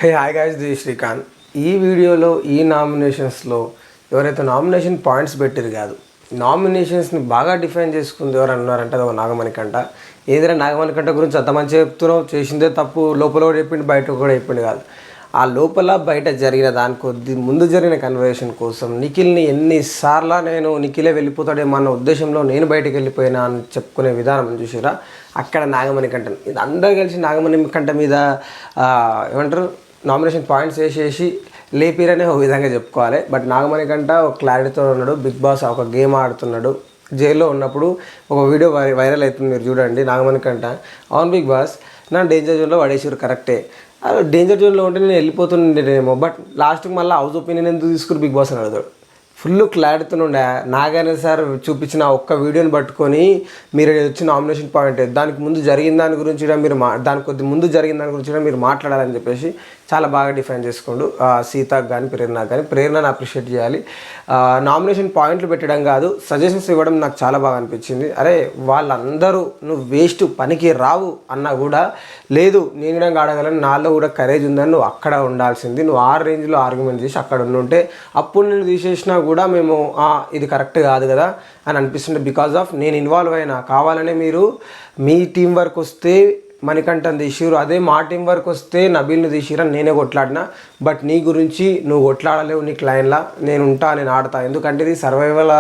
Hey hi guys, the Srikanth. ఈ వీడియోలో ఈ నామినేషన్స్లో ఎవరైతే నామినేషన్ పాయింట్స్ పెట్టారు కాదు, నామినేషన్స్ని బాగా డిఫైన్ చేసుకుంది ఎవరు అన్నారంటే అది నాగమణికంట. ఏదైనా నాగమణికంట గురించి అంత మంచిగా చెప్తున్నావు, చేసిందే తప్పు, లోపల కూడా చెప్పిండు బయట కూడా చెప్పిండు కాదు. ఆ లోపల బయట జరిగిన దాని కొద్ది ముందు జరిగిన కన్వర్సేషన్ కోసం నిఖిల్ని ఎన్నిసార్లు నేను నిఖిలే వెళ్ళిపోతాడేమో అన్న ఉద్దేశంలో నేను బయటకు వెళ్ళిపోయినా అని చెప్పుకునే విధానం చూసారా. అక్కడ నాగమణికంట ఇది అందరూ కలిసి నాగమణికంట మీద ఏమంటారు నామినేషన్ పాయింట్స్ వేసేసి లేపిరనే ఒక విధంగా చెప్పుకోవాలి. బట్ నాగమణికంట ఒక క్లారిటీతో ఉన్నాడు. బిగ్ బాస్ ఒక గేమ్ ఆడుతున్నాడు. జైల్లో ఉన్నప్పుడు ఒక వీడియో వైరల్ అవుతుంది, మీరు చూడండి. నాగమణికంట అవును బిగ్ బాస్ నా డేంజర్ జోన్లో పడేసారు, కరెక్టే. డేంజర్ జోన్లో ఉంటే నేను వెళ్ళిపోతుండేనేమో, బట్ లాస్ట్కి మళ్ళీ హౌస్ ఒపీనియన్ ఎందుకు తీసుకుని బిగ్ బాస్ అని అడుగుతాడు. ఫుల్ క్లారిటీతో ఉండే నాగార్జున సార్ చూపించిన ఒక్క వీడియోని పట్టుకొని మీరు వచ్చిన నామినేషన్ పాయింట్ దానికి ముందు జరిగిన దాని గురించి మీరు దానికి కొద్ది ముందు జరిగిన దాని గురించి మీరు మాట్లాడాలని చెప్పేసి చాలా బాగా డిఫైన్ చేసుకోండు. సీతకు కానీ ప్రేరణకు కానీ ప్రేరణను అప్రిషియేట్ చేయాలి. నామినేషన్ పాయింట్లు పెట్టడం కాదు, సజెషన్స్ ఇవ్వడం నాకు చాలా బాగా అనిపించింది. అరే వాళ్ళందరూ నువ్వు వేస్ట్ పనికి రావు అన్నా కూడా లేదు నేను కూడా ఆడగలను, నాలో కూడా కరేజ్ ఉందని నువ్వు అక్కడ ఉండాల్సింది. నువ్వు ఆ రేంజ్లో ఆర్గ్యుమెంట్ చేసి అక్కడ ఉంటే అప్పుడు నేను తీసేసినా కూడా మేము ఇది కరెక్ట్ కాదు కదా అని అనిపిస్తుండే. బికాజ్ ఆఫ్ నేను ఇన్వాల్వ్ అయినా, కావాలనే మీరు మీ టీం వర్క్ వస్తే మణికంఠని తీసిరు, అదే మా టీం వర్క్ వస్తే నబీల్ని తీసిరని నేనే కొట్లాడినా. బట్ నీ గురించి నువ్వు కొట్లాడలేవు, నీకు లైన్లా నేను ఉంటా, నేను ఆడతా. ఎందుకంటే ఇది సర్వైవల్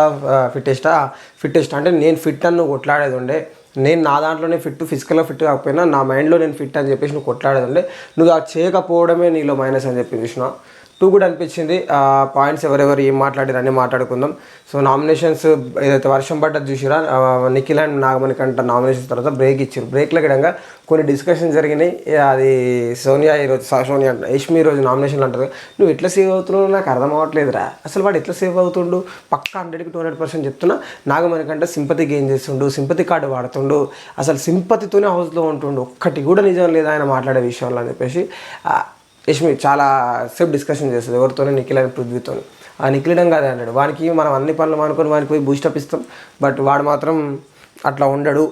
ఫిట్టెస్ట్ అంటే నేను ఫిట్ అని నువ్వు కొట్లాడేది ఉండే. నేను నా దాంట్లోనే ఫిజికల్గా ఫిట్ కాకపోయినా నా మైండ్లో నేను ఫిట్ అని చెప్పేసి నువ్వు కొట్లాడేది ఉండే. నువ్వు అది చేయకపోవడమే నీలో మైనస్ అని చెప్పి చూసిన. టూ కూడా అనిపించింది. పాయింట్స్ ఎవరెవరు ఏం మాట్లాడారు అన్నీ మాట్లాడుకుందాం. సో నామినేషన్స్ ఏదైతే వర్షం పడ్డది చూసిరా, నిఖిల్ అండ్ నాగమణికంట నామినేషన్స్ తర్వాత బ్రేక్ ఇచ్చారు. బ్రేక్లో గిడంగా కొన్ని డిస్కషన్ జరిగినాయి. అది సోనియా యష్మి ఈరోజు నామినేషన్లు అంటారు. నువ్వు ఎట్లా సేవ్ అవుతున్నావు నాకు అర్థం అవ్వట్లేదురా. అసలు వాడు ఎట్లా సేవ్ అవుతుండు? పక్కా 100కి 200% చెప్తున్నా. నాగమణికంట సింపతి గెయిన్ చేస్తుండు, సింపతి కార్డు వాడుతుండు, అసలు సింపతితోనే హౌస్లో ఉంటుండు. ఒక్కటి కూడా నిజం లేదు ఆయన మాట్లాడే విషయంలో అని చెప్పేసి యష్మి చాలా సేపు డిస్కషన్ చేస్తుంది ఎవరితోనే, నిఖిల్ అని పృథ్వీతో. ఆ నిఖిలిడం కాదే అన్నాడు. వానికి మనం అన్ని పనులు మానుకొని వానికి పోయి బూస్టప్ ఇస్తాం, బట్ వాడు మాత్రం అట్లా ఉండడు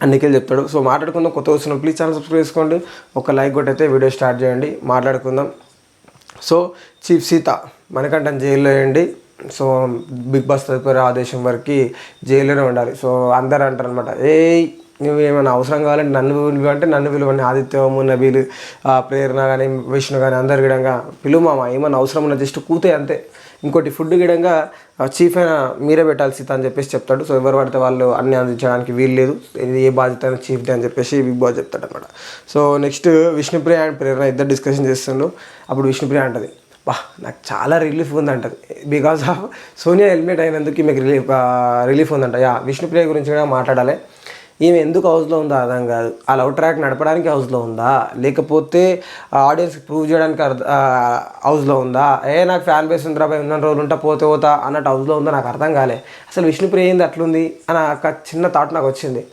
అని నిఖిల్ చెప్తాడు. సో మాట్లాడుకుందాం. కొత్త వస్తున్నాం, ప్లీజ్ ఛానల్ సబ్స్క్రైబ్ చేసుకోండి, ఒక లైక్ కొట్టయితే వీడియో స్టార్ట్ చేయండి, మాట్లాడుకుందాం. సో చీఫ్ సీత మణికంఠన్ జైల్లో వేయండి. సో బిగ్ బాస్ తదుపరి ఆదేశం వరకు జైల్లోనే ఉండాలి. సో అందరూ అంటారు అనమాట, నువ్వు ఏమైనా అవసరం కావాలంటే నన్ను విలువంటే నన్ను విలువని, ఆదిత్యము నబీలు ప్రేరణ కానీ విష్ణు కానీ అందరు గిడంగా పిలువు మామ, ఏమన్నా అవసరం ఉన్న జస్ట్ కూతే అంతే. ఇంకోటి ఫుడ్ గిడంగా చీఫ్ అయినా మీరే పెట్టాలి సీత అని చెప్పేసి చెప్తాడు. సో ఎవరు పడితే వాళ్ళు అన్ని అందించడానికి వీలు లేదు, ఇది ఏ బాధ్యత అయినా చీఫ్దే అని చెప్పేసి బిగ్ బాస్ చెప్తాడు అనమాట. So next Vishnupriya and Prerana ఇద్దరు డిస్కషన్ చేస్తుండ్రు. అప్పుడు విష్ణుప్రియ అంటది, నాకు చాలా రిలీఫ్ ఉందంటది. బికాస్ ఆఫ్ సోనియా ఎలిమినేట్ అయినందుకు మీకు రిలీఫ్ ఉందంట. విష్ణుప్రియ గురించి కూడా మాట్లాడాలి. ఈమె ఎందుకు హౌస్లో ఉందో అర్థం కాదు. ఆ లవ్ ట్రాక్ నడపడానికి హౌస్లో ఉందా, లేకపోతే ఆడియన్స్కి ప్రూవ్ చేయడానికి హౌస్లో ఉందా? నాకు ఫ్యాన్ బేస్ ఉందిరా భయ, ఉన్న రోజులు ఉంటా పోతా అన్నట్టు హౌస్లో ఉందో నాకు అర్థం కాలే. అసలు విష్ణుప్రియ ఏంది అట్లుంది అని ఒక చిన్న థాట్ నాకు వచ్చింది.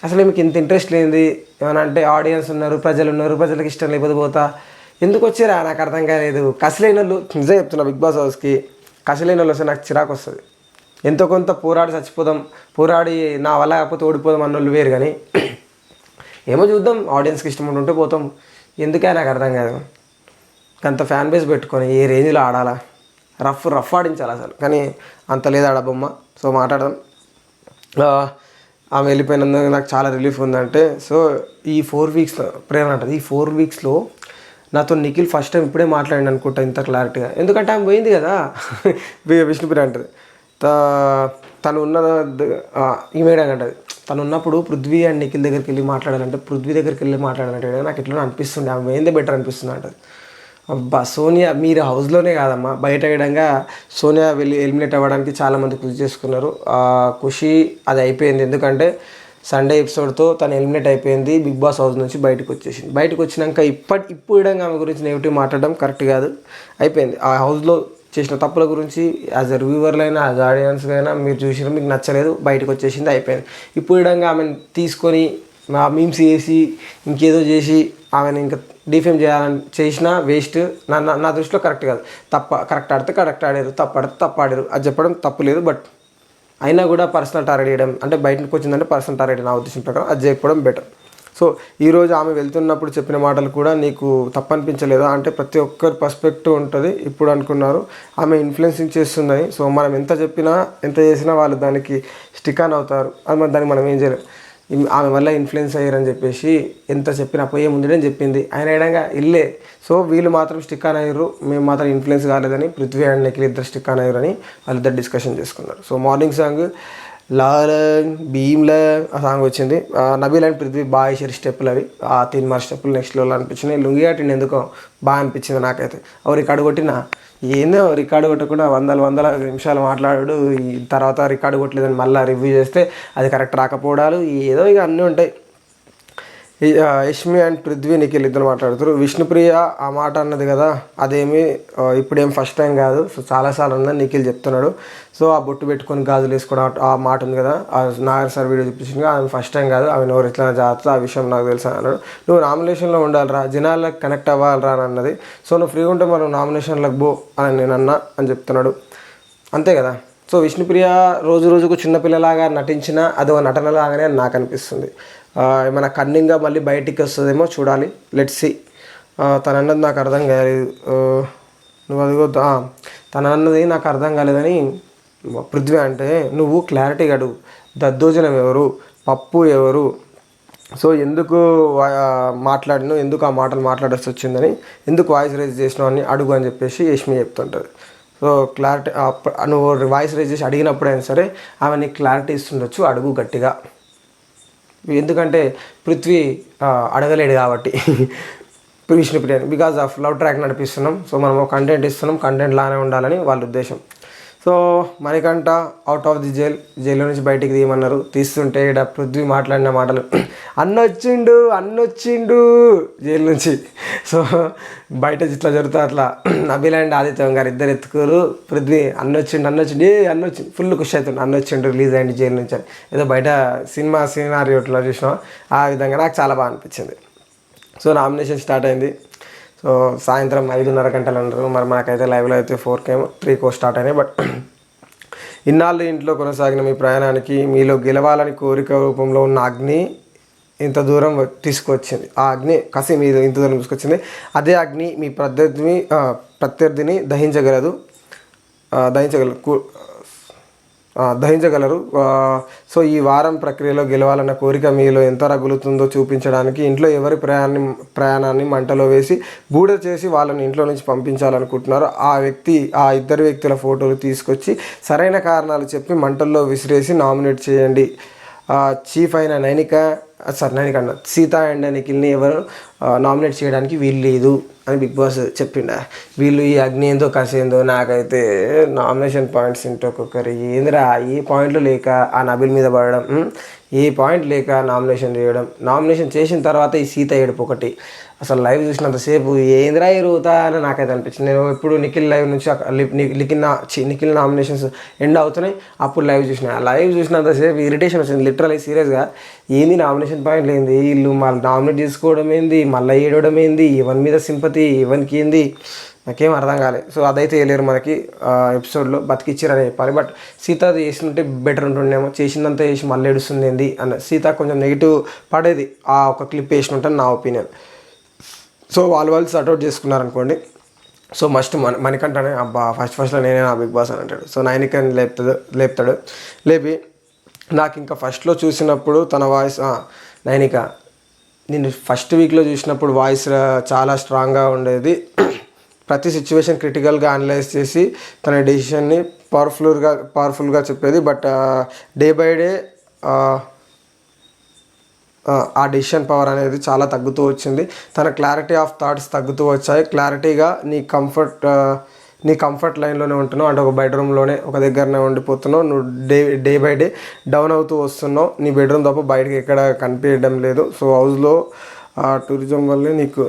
అసలు మీకు ఇంత ఇంట్రెస్ట్ లేనిది ఏమన్నా అంటే ఆడియన్స్ ఉన్నారు, ప్రజలు ఉన్నారు, ప్రజలకు ఇష్టం లేకపోతే పోతా ఎందుకు వచ్చారా నాకు అర్థం కాలేదు. కసిలేని వాళ్ళు నిజం చెప్తున్నా, బిగ్ బాస్ హౌస్కి కసిలేని వాళ్ళు వస్తే నాకు చిరాకు వస్తుంది. ఎంతో కొంత పోరాడి చచ్చిపోదాం, పోరాడి నా వల్ల కాకపోతే ఓడిపోదాం అన్నోళ్ళు వేరు, కానీ ఏమో చూద్దాం ఆడియన్స్కి ఇష్టం ఉంటే పోతాం. ఎందుకే నాకు అర్థం కాదు. అంత ఫ్యాన్ బేస్ పెట్టుకొని ఏ రేంజ్లో ఆడాలా, రఫ్ ఆడించాలి అసలు, కానీ అంత లేదు ఆడబొమ్మ. సో మాట్లాడదాం. ఆమె వెళ్ళిపోయినందుకు నాకు చాలా రిలీఫ్ ఉందంటే, సో ఈ 4 వీక్స్లో ప్రేరణ అంటది, ఈ 4 వీక్స్లో నాతో నిఖిల్ ఫస్ట్ టైం ఇప్పుడే మాట్లాడింది అనుకుంటా ఇంత క్లారిటీగా. ఎందుకంటే ఆమె పోయింది కదా విష్ణుప్రియ అంటది. తను ఉన్న ఈమెడం అంటది, తను ఉన్నప్పుడు పృథ్వీ అండ్ నిఖిల్ దగ్గరికి వెళ్ళి మాట్లాడాలంటే పృథ్వీ దగ్గరికి వెళ్ళి మాట్లాడాలంటే నాకు ఎట్లా అనిపిస్తుండే, ఆమె ఏందే బెటర్ అనిపిస్తుంది అంటది. అబ్బా సోనియా మీరు హౌస్లోనే కాదమ్మా బయట వేయడంగా సోనియా ఎలిమినేట్ అవ్వడానికి చాలామంది కృషి చేసుకున్నారు. ఖుషి అది అయిపోయింది, ఎందుకంటే సండే ఎపిసోడ్తో తను ఎలిమినేట్ అయిపోయింది, బిగ్ బాస్ హౌస్ నుంచి బయటకు వచ్చేసింది. బయటకు వచ్చినాక ఇప్పుడు విధంగా ఆమె గురించి నెగిటివ్ మాట్లాడడం కరెక్ట్ కాదు. అయిపోయింది. ఆ హౌస్లో చేసిన తప్పుల గురించి యాజ్ ఎ రివ్యూవర్లైనా యాజ్ ఆడియన్స్గా అయినా మీరు చూసినా మీకు నచ్చలేదు, బయటకు వచ్చేసింది, అయిపోయింది. ఇప్పుడు విధంగా ఆమెను తీసుకొని మీమ్స్ చేసి ఇంకేదో చేసి ఆమెను ఇంకా డిఫేమ్ చేయాలని చేసినా వేస్ట్. నా దృష్టిలో కరెక్ట్ కాదు. కరెక్ట్ ఆడితే కరెక్ట్ ఆడారు, తప్పు ఆడితే తప్పు ఆడారు, అది చెప్పడం తప్పు లేదు. బట్ అయినా కూడా పర్సనల్ టార్గెట్ చేయడం అంటే బయటకు వచ్చిందంటే పర్సనల్ టార్గెట్ నా ఉద్దేశం ప్రకారం అది చేయకపోవడం బెటర్. సో ఈరోజు ఆమె వెళ్తున్నప్పుడు చెప్పిన మాటలు కూడా నీకు తప్పనిపించలేదా అంటే ప్రతి ఒక్కరి పర్స్పెక్టివ్ ఉంటుంది. ఇప్పుడు అనుకున్నారు ఆమె ఇన్ఫ్లుయెన్సింగ్ చేస్తుందని. సో మనం ఎంత చెప్పినా ఎంత చేసినా వాళ్ళు దానికి స్టిక్ ఆన్ అవుతారు. అది మరి దానికి మనం ఏం చేయలేం. ఆమె వల్ల ఇన్ఫ్లుయెన్స్ అయ్యారని చెప్పేసి ఎంత చెప్పినా పోయే ముందునే చెప్పింది ఆయన ఏడంగా ఇల్లే. సో వీళ్ళు మాత్రం స్టిక్ ఆన్ అయ్యారు, మేము మాత్రం ఇన్ఫ్లుయెన్స్ కాలేదని పృథ్వీ అండ్ నిఖిల్ ఇద్దరు స్టిక్ ఆన్ అయ్యారని వాళ్ళిద్దరు డిస్కషన్ చేసుకున్నారు. సో మార్నింగ్ సాంగ్ లారంగ్ భీమ్లా ఆ సాంగ్ వచ్చింది. నబీల్ అండ్ పృథ్వీ బాగా వేసారు స్టెప్పులు, అవి ఆ 3 స్టెప్పులు నెక్స్ట్ లెవెల్ అనిపించినాయి. లుంగి కట్టిండి ఎందుకో బాగా అనిపించింది నాకైతే. రికార్డు కొట్టిన ఏందో రికార్డు కొట్టకుండా వందల నిమిషాలు మాట్లాడు, ఈ తర్వాత రికార్డు కొట్టలేదని మళ్ళీ రివ్యూ చేస్తే అది కరెక్ట్ రాకపోవడాలు ఏదో ఇక అన్నీ ఉంటాయి. యష్మి అండ్ పృథ్వీ నిఖిల్ ఇద్దరు మాట్లాడుతారు. విష్ణుప్రియ ఆ మాట అన్నది కదా, అదేమి ఇప్పుడేం ఫస్ట్ టైం కాదు, సో చాలాసార్లు ఉందని నిఖిల్ చెప్తున్నాడు. సో ఆ బొట్టు పెట్టుకొని గాజులు వేసుకోవడం ఆ మాట ఉంది కదా, ఆ నాగర్ సార్ వీడియో చూపించింది, ఆమె ఫస్ట్ టైం కాదు, ఆమె నోరు ఎట్లా జాగ్రత్త, ఆ విషయం నాకు తెలుసా అన్నాడు. నువ్వు నామినేషన్లో ఉండాలిరా, జనాలకు కనెక్ట్ అవ్వాలిరా అని అన్నది. సో నువ్వు ఫ్రీగా ఉంటే మనం నామినేషన్లకు పో అని నేను అన్నా అని చెప్తున్నాడు. అంతే కదా. సో విష్ణుప్రియ రోజుకు చిన్నపిల్లలాగా నటించిన అదో నటనలాగానే అని నాకు అనిపిస్తుంది. ఏమైనా కన్నింగ్గా మళ్ళీ బయటికి వస్తుందేమో చూడాలి, లెట్స్ సీ. తన అన్నది నాకు అర్థం కాలేదు, నువ్వు అదిగో తన అన్నది నాకు అర్థం కాలేదని పృథ్వీ అంటే, నువ్వు క్లారిటీగా అడుగు, దద్దోజనం ఎవరు, పప్పు ఎవరు, సో ఎందుకు మాట్లాడినావు, ఎందుకు ఆ మాటలు మాట్లాడాల్సి వచ్చిందని, ఎందుకు వాయిస్ రైజ్ చేసినావు అని అడుగు అని చెప్పేసి యష్మి చెప్తుంటుంది. సో క్లారిటీ నువ్వు వాయిస్ రైజ్ చేసి అడిగినప్పుడైనా సరే ఆమె నీకు క్లారిటీ ఇస్తుండొచ్చు, అడుగు గట్టిగా. ఎందుకంటే పృథ్వీ అడగలేడు కాబట్టి విష్ణుప్రియని, బికాజ్ ఆఫ్ లవ్ ట్రాక్ నడిపిస్తున్నాం. సో మనం కంటెంట్ ఇస్తున్నాం, కంటెంట్ లానే ఉండాలని వాళ్ళ ఉద్దేశం. So Manikantha out of the జైల్లో నుంచి బయటికి తీయమన్నారు. తీస్తుంటే ఇక్కడ పృథ్వీ మాట్లాడిన మాటలు, అన్నొచ్చిండు జైలు నుంచి. సో బయట ఇట్లా జరుగుతుంది అట్లా. నబీల్ అండ్ ఆదిత్య గారు ఇద్దరు ఎత్తుకోరు, పృథ్వీ అన్నొచ్చిండు ఫుల్ ఖుషి అవుతుంది, అన్నొచ్చిండు రిలీజ్ అయ్యింది జైలు నుంచి అని. ఏదో బయట సినిమా సినారియోట్లో చూసినా ఆ విధంగా నాకు చాలా బాగా అనిపించింది. సో నామినేషన్ స్టార్ట్ అయింది. సో సాయంత్రం 5:30 గంటలు అన్నారు. మరి మనకైతే లైవ్లో అయితే 4 3 స్టార్ట్ అయినాయి. బట్ ఇన్నాళ్ళు ఇంట్లో కొనసాగిన మీ ప్రయాణానికి మీలో గెలవాలని కోరిక రూపంలో ఉన్న అగ్ని ఇంత దూరం తీసుకొచ్చింది. ఆ అగ్ని కసి మీరు ఇంత దూరం తీసుకొచ్చింది. అదే అగ్ని మీ ప్రత్యర్థిని దహించగలరు. సో ఈ వారం ప్రక్రియలో గెలవాలన్న కోరిక మీలో ఎంత రగులుతుందో చూపించడానికి ఇంట్లో ఎవరి ప్రయాణాన్ని మంటలో వేసి బూడ చేసి వాళ్ళని ఇంట్లో నుంచి పంపించాలనుకుంటున్నారో ఆ ఇద్దరు వ్యక్తుల ఫోటోలు తీసుకొచ్చి సరైన కారణాలు చెప్పి మంటల్లో విసిరేసి నామినేట్ చేయండి. చీఫ్ అయిన సీత అండ్ నిఖిల్ని ఎవరు నామినేట్ చేయడానికి వీలు లేదు అని బిగ్ బాస్ చెప్పిండ. వీళ్ళు ఈ అగ్ని ఏందో కసేందో నాకైతే నామినేషన్ పాయింట్స్ ఇంటో ఒక్కొక్కరు ఏందిరా, ఏ పాయింట్లు లేక ఆ నబిల్ మీద పడడం, ఏ పాయింట్ లేక నామినేషన్ చేయడం, నామినేషన్ చేసిన తర్వాత ఈ సీత ఏడుపు ఒకటి. అసలు లైవ్ చూసినంతసేపు ఏందిరా ఎరుగుతా అని నాకైతే అనిపించింది. నేను ఎప్పుడు నిఖిల్ లైవ్ నుంచి నిఖిల్ నామినేషన్స్ ఎండ్ అవుతున్నాయి అప్పుడు లైవ్ చూసిన. లైవ్ చూసినంతసేపు ఇరిటేషన్ వచ్చింది లిటరలీ, సీరియస్గా. ఏంది నామినేషన్ పాయింట్లు ఏంది, వీళ్ళు మళ్ళీ నామినేట్ చేసుకోవడం ఏంది, మళ్ళీ ఏడవడం ఏంది, ఎవరి మీద సింపతి, ఎవరికి ఏంది, నాకేం అర్థం కాలేదు. సో అదైతే వేయలేరు మనకి ఎపిసోడ్లో, బతికిచ్చారని చెప్పాలి. బట్ సీత అది చేసినట్టే బెటర్ ఉంటుండేమో, చేసిందంతా చేసి మళ్ళీ ఏడుస్తుంది ఏంది అన్న. సీత కొంచెం నెగిటివ్ పడేది ఆ ఒక క్లిప్ వేసినట్టు నా ఒపీనియన్. సో వాళ్ళు సర్ట్అవుట్ చేసుకున్నారనుకోండి. సో మస్ట్ మణికంఠనే అబ్బా ఫస్ట్లో నేనే నా బిగ్ బాస్ అని అంటాడు. సో నైనికని లేపుతాడు. లేపి నాకు ఇంకా ఫస్ట్లో చూసినప్పుడు తన వాయిస్ నైనిక నేను ఫస్ట్ వీక్లో చూసినప్పుడు వాయిస్ చాలా స్ట్రాంగ్గా ఉండేది. ప్రతి సిచ్యువేషన్ క్రిటికల్గా అనలైజ్ చేసి తన డెసిషన్ని పవర్ఫుల్గా చెప్పేది. బట్ డే బై డే ఆ డెసిషన్ పవర్ అనేది చాలా తగ్గుతూ వచ్చింది. తన క్లారిటీ ఆఫ్ థాట్స్ తగ్గుతూ వచ్చాయి. క్లారిటీగా నీ కంఫర్ట్ లైన్లోనే ఉంటున్నావు, అంటే ఒక బెడ్రూమ్లోనే ఒక దగ్గరనే ఉండిపోతున్నావు. నువ్వు డే బై డే డౌన్ అవుతూ వస్తున్నావు. నీ బెడ్రూమ్ తప్ప బయటకి ఎక్కడ కనిపించడం లేదు. సో హౌస్లో టూరిజం వల్లే నీకు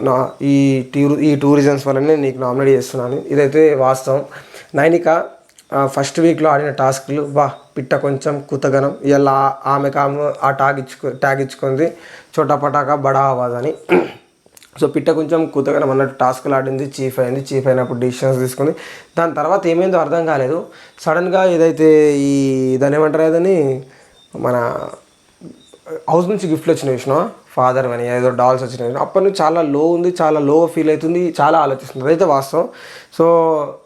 ఈ టూరిజమ్స్ వల్లనే నీకు నామినేట్ చేస్తున్నాను. ఇదైతే వాస్తవం. నైనిక ఫస్ట్ వీక్లో ఆడిన టాస్క్లు పిట్ట కొంచెం కుతగనం, ఇలా ఆమెకు ఆ ట్యాగ్ ఇచ్చుకుంది చోటాపటాక బడా ఆవాజ్ అని. సో పిట్ట కొంచెం కుతగనం అన్నట్టు టాస్క్లు ఆడింది, చీఫ్ అయినప్పుడు డిసిషన్స్ తీసుకుంది. దాని తర్వాత ఏమైందో అర్థం కాలేదు. సడన్గా ఏదైతే దాన్ని ఏమంటారు, ఏదని మన హౌస్ నుంచి గిఫ్ట్లు వచ్చిన విషయం ఫాదర్ అని ఏదో డాల్స్ వచ్చినాయి. అప్పటి నుంచి చాలా లో ఉంది, చాలా లో ఫీల్ అవుతుంది, చాలా ఆలోచిస్తుంది. అదైతే వాస్తవం. సో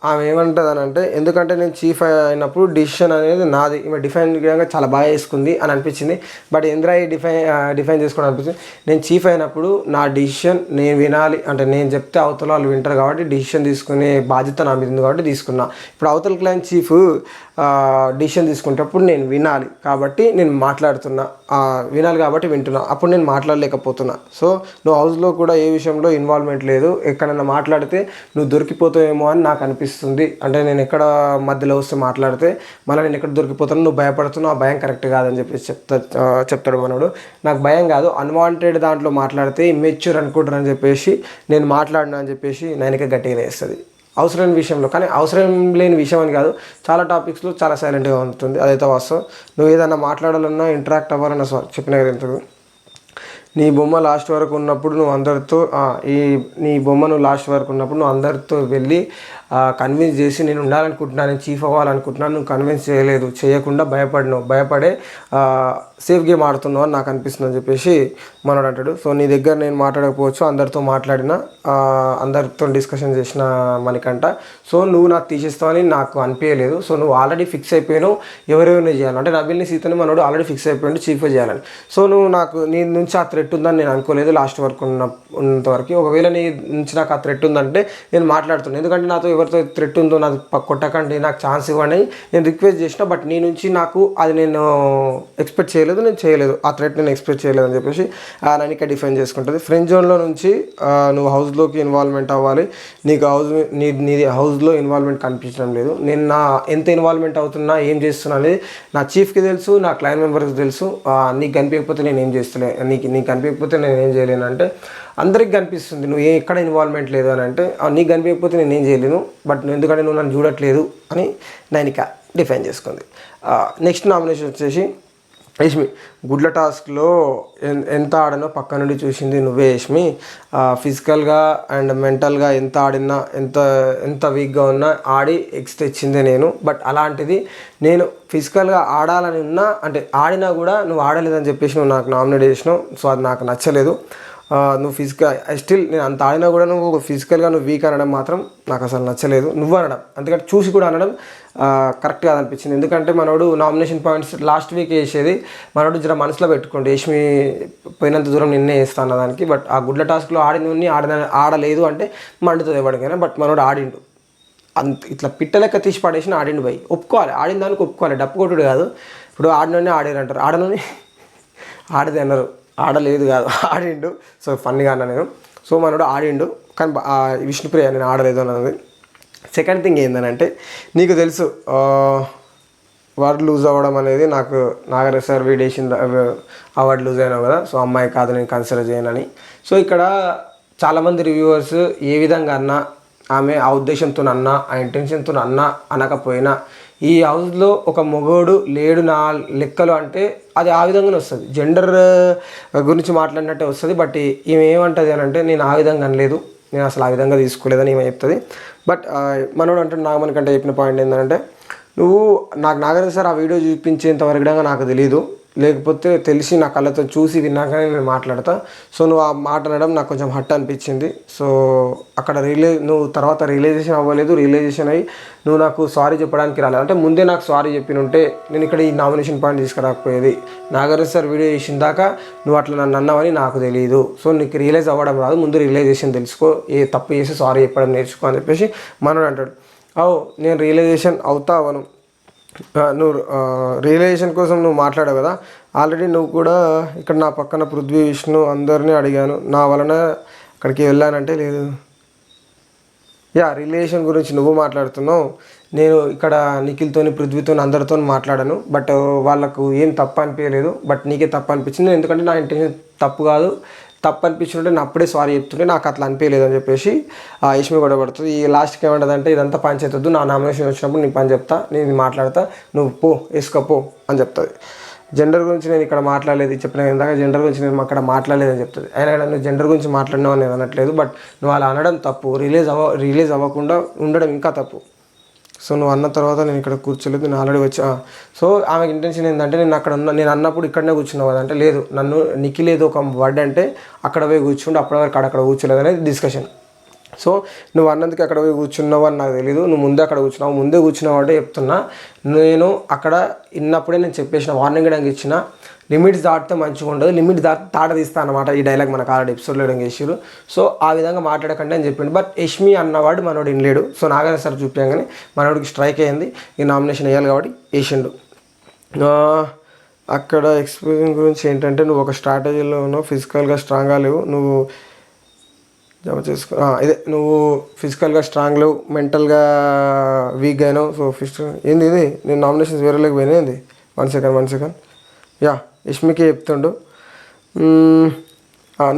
ఆమె ఏమంటుంది అని అంటే, ఎందుకంటే నేను చీఫ్ అయినప్పుడు డిసిషన్ అనేది నాది, ఈమె డిఫైన్ చేయడానికి చాలా బాగా చేసుకుంది అని అనిపించింది. బట్ ఇంద్రా డిఫైన్ చేసుకోవడం అనిపించింది. నేను చీఫ్ అయినప్పుడు నా డిసిషన్ నేను వినాలి, అంటే నేను చెప్తే అవతల వాళ్ళు వింటారు కాబట్టి డిసిషన్ తీసుకునే బాధ్యత నా మీద ఉంది కాబట్టి తీసుకున్నా. ఇప్పుడు అవతల క్లయింట్ చీఫ్ డిసిషన్ తీసుకునేటప్పుడు నేను వినాలి కాబట్టి నేను మాట్లాడుతున్నా, వినాలి కాబట్టి వింటున్నా, అప్పుడు నేను మాట్లాడలేకపోతున్నా. సో నువ్వు హౌస్లో కూడా ఏ విషయంలో ఇన్వాల్వ్మెంట్ లేదు, ఎక్కడన్నా మాట్లాడితే నువ్వు దొరికిపోతావేమో అని నాకు అనిపిస్తుంది. అంటే నేను ఎక్కడ మధ్యలో వస్తే మాట్లాడితే మళ్ళీ నేను ఎక్కడ దొరికిపోతాను, నువ్వు భయపడుతున్నావు, ఆ భయం కరెక్ట్ కాదని చెప్పేసి చెప్తాడు మనోడు. నాకు భయం కాదు, అన్వాంటెడ్ దాంట్లో మాట్లాడితే ఇమ్మెచ్యూర్ అనుకుంటారని చెప్పేసి నేను మాట్లాడినా అని చెప్పేసి నేనకే గట్టిగా వేస్తుంది అవసరమైన విషయంలో. కానీ అవసరం లేని విషయం అని కాదు, చాలా టాపిక్స్లో చాలా సైలెంట్గా ఉంటుంది, అదైతే వాస్తవం. నువ్వు ఏదైనా మాట్లాడాలన్నా ఇంటరాక్ట్ అవ్వాలన్నా చెప్పిన కదా ఇంతకు. నీ బొమ్మ లాస్ట్ వరకు ఉన్నప్పుడు నువ్వు అందరితో నీ బొమ్మ నువ్వు లాస్ట్ వరకు ఉన్నప్పుడు నువ్వు అందరితో వెళ్ళి కన్విన్స్ చేసి నేను ఉండాలనుకుంటున్నాను, నేను చీఫ్ అవ్వాలనుకుంటున్నాను, నువ్వు కన్విన్స్ చేయకుండా భయపడే సేఫ్ గేమ్ ఆడుతున్నావు అని నాకు అనిపిస్తుంది అని చెప్పేసి మనోడు అంటాడు. సో నీ దగ్గర నేను మాట్లాడకపోవచ్చు, అందరితో మాట్లాడినా, అందరితో డిస్కషన్ చేసిన మనకంట. సో నువ్వు నాకు తీసేస్తావని నాకు అనిపించలేదు. సో నువ్వు ఆల్రెడీ ఫిక్స్ అయిపోయినావు ఎవరెవరిని చేయాలి, అంటే నబిల్ని సీతని మనోడు ఆల్రెడీ ఫిక్స్ అయిపోయాడు చీఫ్గా చేయాలని. సో నువ్వు నాకు నీ నుంచి ఆ థ్రెట్ ఉందని నేను అనుకోలేదు లాస్ట్ వరకు ఉన్నంతవరకు. ఒకవేళ నీ నుంచి నాకు ఆ థ్రెట్ ఉందంటే నేను మాట్లాడుతున్నాను, ఎందుకంటే నాతో ఎవరితో థ్రెట్ ఉందో నాకు కొట్టకండి, నాకు ఛాన్స్ ఇవ్వండి నేను రిక్వెస్ట్ చేసిన. బట్ నీ నుంచి నాకు అది నేను ఎక్స్పెక్ట్ చేయలేదు, ఆ థ్రెట్ నేను ఎక్స్పెక్ట్ చేయలేదు అని చెప్పేసి ననిక డిఫైన్ చేసుకుంటుంది. ఫ్రెండ్ జోన్లో నుంచి నువ్వు హౌస్లోకి ఇన్వాల్వ్మెంట్ అవ్వాలి, నీకు నీది హౌస్లో ఇన్వాల్వ్మెంట్ కనిపించడం లేదు. నేను ఎంత ఇన్వాల్వ్మెంట్ అవుతున్నా, ఏం చేస్తున్నా అనేది నా చీఫ్కి తెలుసు, నా క్లయింట్ మెంబర్కి తెలుసు. నీకు కనిపించకపోతే నేను ఏం చేస్తలే, నీకు కనిపించకపోతే నేను ఏం చేయలేను అంటే అందరికి కనిపిస్తుంది నువ్వు ఎక్కడ ఇన్వాల్వ్మెంట్ లేదు అని అంటే, నీకు కనిపించకపోతే నేను ఏం చేయలేను, బట్ ఎందుకంటే నువ్వు నన్ను చూడట్లేదు అని నైనిక డిఫైన్ చేసుకుంది. నెక్స్ట్ నామినేషన్ వచ్చేసి యష్మి. గుడ్ల టాస్క్లో ఎంత ఆడినో పక్క నుండి చూసింది నువ్వే యష్మి. ఫిజికల్గా అండ్ మెంటల్గా ఎంత ఆడినా, ఎంత వీక్గా ఉన్నా ఆడి ఎక్స్ తెచ్చిందే నేను. బట్ అలాంటిది నేను ఫిజికల్గా ఆడాలని ఉన్నా, అంటే ఆడినా కూడా నువ్వు ఆడలేదని చెప్పేసి నువ్వు నాకు నామినేట్ చేసినావు. సో అది నాకు నచ్చలేదు. నువ్వు స్టిల్ నేను అంత ఆడినా కూడా నువ్వు ఫిజికల్గా నువ్వు వీక్ అనడం మాత్రం నాకు అసలు నచ్చలేదు. నువ్వు అనడం, అందుకంటే చూసి కూడా అనడం కరెక్ట్ కాదనిపించింది. ఎందుకంటే మనోడు నామినేషన్ పాయింట్స్ లాస్ట్ వీక్ వేసేది, మనోడు జర మనసులో పెట్టుకోండి, యష్మి పోయినంత దూరం నిన్నే వేస్తా అన్నదానికి. బట్ ఆ గుడ్ల టాస్క్లో ఆడలేదు అంటే మండుతుంది ఎవరికైనా. బట్ మనోడు ఆడిండు, ఇట్లా పిట్టలెక్క తీసి పడేసిన ఆడిండు. పోయి ఒప్పుకోవాలి, ఆడిన దానికి ఒప్పుకోవాలి, డప్పు కొట్టుడు కాదు. ఇప్పుడు ఆడినోనే ఆడారంటారు, ఆడనని ఆడదే అన్నారు, ఆడలేదు కాదు, ఆడిండు. సో ఫన్నీగా అన్నా నేను. సో మనోడు ఆడిండు, కానీ విష్ణుప్రియ నేను ఆడలేదు అన్నది. సెకండ్ థింగ్ ఏంటంటే, నీకు తెలుసు అవార్డు లూజ్ అవ్వడం అనేది నాకు నాగరాజ్ సార్ వీడేసిన అవార్డు లూజ్ అయినావు కదా, సో అమ్మాయి కాదు నేను కన్సిడర్ చేయనని. సో ఇక్కడ చాలామంది రివ్యూవర్స్ ఏ విధంగా అన్నా, ఆమె ఆ ఉద్దేశంతో అన్నా, ఆ ఇంటెన్షన్తో అన్నా అనకపోయినా, ఈ హౌస్లో ఒక మొగోడు లేడు నా లెక్కలు అంటే అది ఆ విధంగానే వస్తుంది, జెండర్ గురించి మాట్లాడినట్టే వస్తుంది. బట్ ఈమె ఏమంటుంది అని అంటే, నేను ఆ విధంగా అనలేదు, నేను అసలు ఆ విధంగా తీసుకోలేదని ఈమె చెప్తుంది. బట్ మనోడు అంటే నాగమణికంటే చెప్పిన పాయింట్ ఏంటంటే, నువ్వు నాకు నాగరాజ్ సార్ ఆ వీడియో చూపించేంత వరకు నాకు తెలీదు, లేకపోతే తెలిసి నా కళ్ళతో చూసి విన్నాకనే నేను మాట్లాడతా. సో నువ్వు ఆ మాట అనడం నాకు కొంచెం హట్ అనిపించింది. సో అక్కడ నువ్వు తర్వాత రియలైజేషన్ అవ్వలేదు, రియలైజేషన్ అయ్యి నువ్వు నాకు సారీ చెప్పడానికి రాలేదు. అంటే ముందే నాకు సారీ చెప్పినుంటే నేను ఇక్కడ ఈ నామినేషన్ పాయింట్ తీసుకురాకపోయేది. నాగరాజ్ సార్ వీడియో చేసిన దాకా నువ్వు అట్లా నన్ను అన్నావని నాకు తెలియదు. సో నీకు రియలైజ్ అవ్వడం రాదు, ముందు రియలైజేషన్ తెలుసుకో, ఏ తప్పు చేసి సారీ చెప్పడం నేర్చుకో అని చెప్పేసి మనోడు అంటాడు. నేను రియలైజేషన్ అవుతా అవను, నువ్వు రియలైజేషన్ కోసం నువ్వు మాట్లాడావు కదా, ఆల్రెడీ నువ్వు కూడా ఇక్కడ నా పక్కన పృథ్వీ, విష్ణు అందరినీ అడిగాను, నా వలన అక్కడికి వెళ్ళానంటే లేదు. రిలేషన్ గురించి నువ్వు మాట్లాడుతున్నావు, నేను ఇక్కడ నిఖిల్తోని, పృథ్వీతో, అందరితో మాట్లాడాను. బట్ వాళ్ళకు ఏం తప్పు అనిపించలేదు, బట్ నీకే తప్పు అనిపించింది. ఎందుకంటే నా ఇంటెన్షన్ తప్పు కాదు, తప్పు అనిపించుంటే నేను అప్పుడే సారీ చెప్తుంటే నాకు అట్లా అనిపించలేదు అని చెప్పేసి యష్మి గొడవ పడుతుంది. ఈ లాస్ట్కి ఏమంటుందంటే, ఇదంతా పని చేద్దు, నా నామినేషన్ వచ్చినప్పుడు నీకు పని చెప్తా, నేను మాట్లాడతా, నువ్వు పో వేసుకోపో అని చెప్తుంది. జెండర్ గురించి నేను ఇక్కడ మాట్లాడలేదు, చెప్పిన ఇందాక జెండర్ గురించి నేను అక్కడ మాట్లాడలేదని చెప్తుంది. అయినా నువ్వు జెండర్ గురించి మాట్లాడినావు నేను అనట్లేదు, బట్ నువ్వు అలా అనడం తప్పు, రిలీజ్ అవ్వకుండా ఉండడం ఇంకా తప్పు. సో నువ్వు అన్న తర్వాత నేను ఇక్కడ కూర్చోలేదు, నేను ఆల్రెడీ వచ్చా. సో ఆమెకి ఇంటెన్షన్ ఏంటంటే నేను అక్కడ ఉన్న, నేను అన్నప్పుడు ఇక్కడనే కూర్చున్నావు కదా అంటే, లేదు నన్ను నిఖిల్ ఏదో ఒక వర్డ్ అంటే అక్కడ పోయి కూర్చుంటే అప్పటి వరకు అక్కడ కూర్చోలేదు అనేది డిస్కషన్. సో నువ్వు అన్నందుకు అక్కడ పోయి కూర్చున్నావు అని నాకు తెలియదు, నువ్వు ముందే అక్కడ కూర్చున్నావు, ముందే కూర్చున్నావు అంటే చెప్తున్నా. నేను అక్కడ ఇన్నప్పుడే నేను చెప్పేసిన, వార్నింగ్ ఇవ్వడానికి ఇచ్చిన, లిమిట్స్ దాటితే మంచిగా ఉండదు, లిమిట్ తాట తీస్తా అనమాట. ఈ డైలాగ్ మనకు ఆల్రెడీ ఎపిసోడ్లో చేసారు. సో ఆ విధంగా మాట్లాడకండి అని చెప్పిండు. బట్ యష్మి అన్నవాడు మనోడు వినలేడు. సో నాగార్జున సార్ చూపించగానే మనోడికి స్ట్రైక్ అయ్యింది, ఈ నామినేషన్ వేయాలి కాబట్టి వేసిండు. అక్కడ ఎక్స్పీరియన్స్ గురించి ఏంటంటే, నువ్వు ఒక స్ట్రాటజీలో ఉన్నావు, ఫిజికల్గా స్ట్రాంగ్గా లేవు, నువ్వు జమ చేసుకో ఇదే నువ్వు ఫిజికల్గా స్ట్రాంగ్ లేవు, మెంటల్గా వీక్గా అయినావు. సో ఏంది ఇది, నేను నామినేషన్స్ వేరేలోకి పోయినాయింది. 1 సెకండ్ యా యష్మికి చెప్తుండు.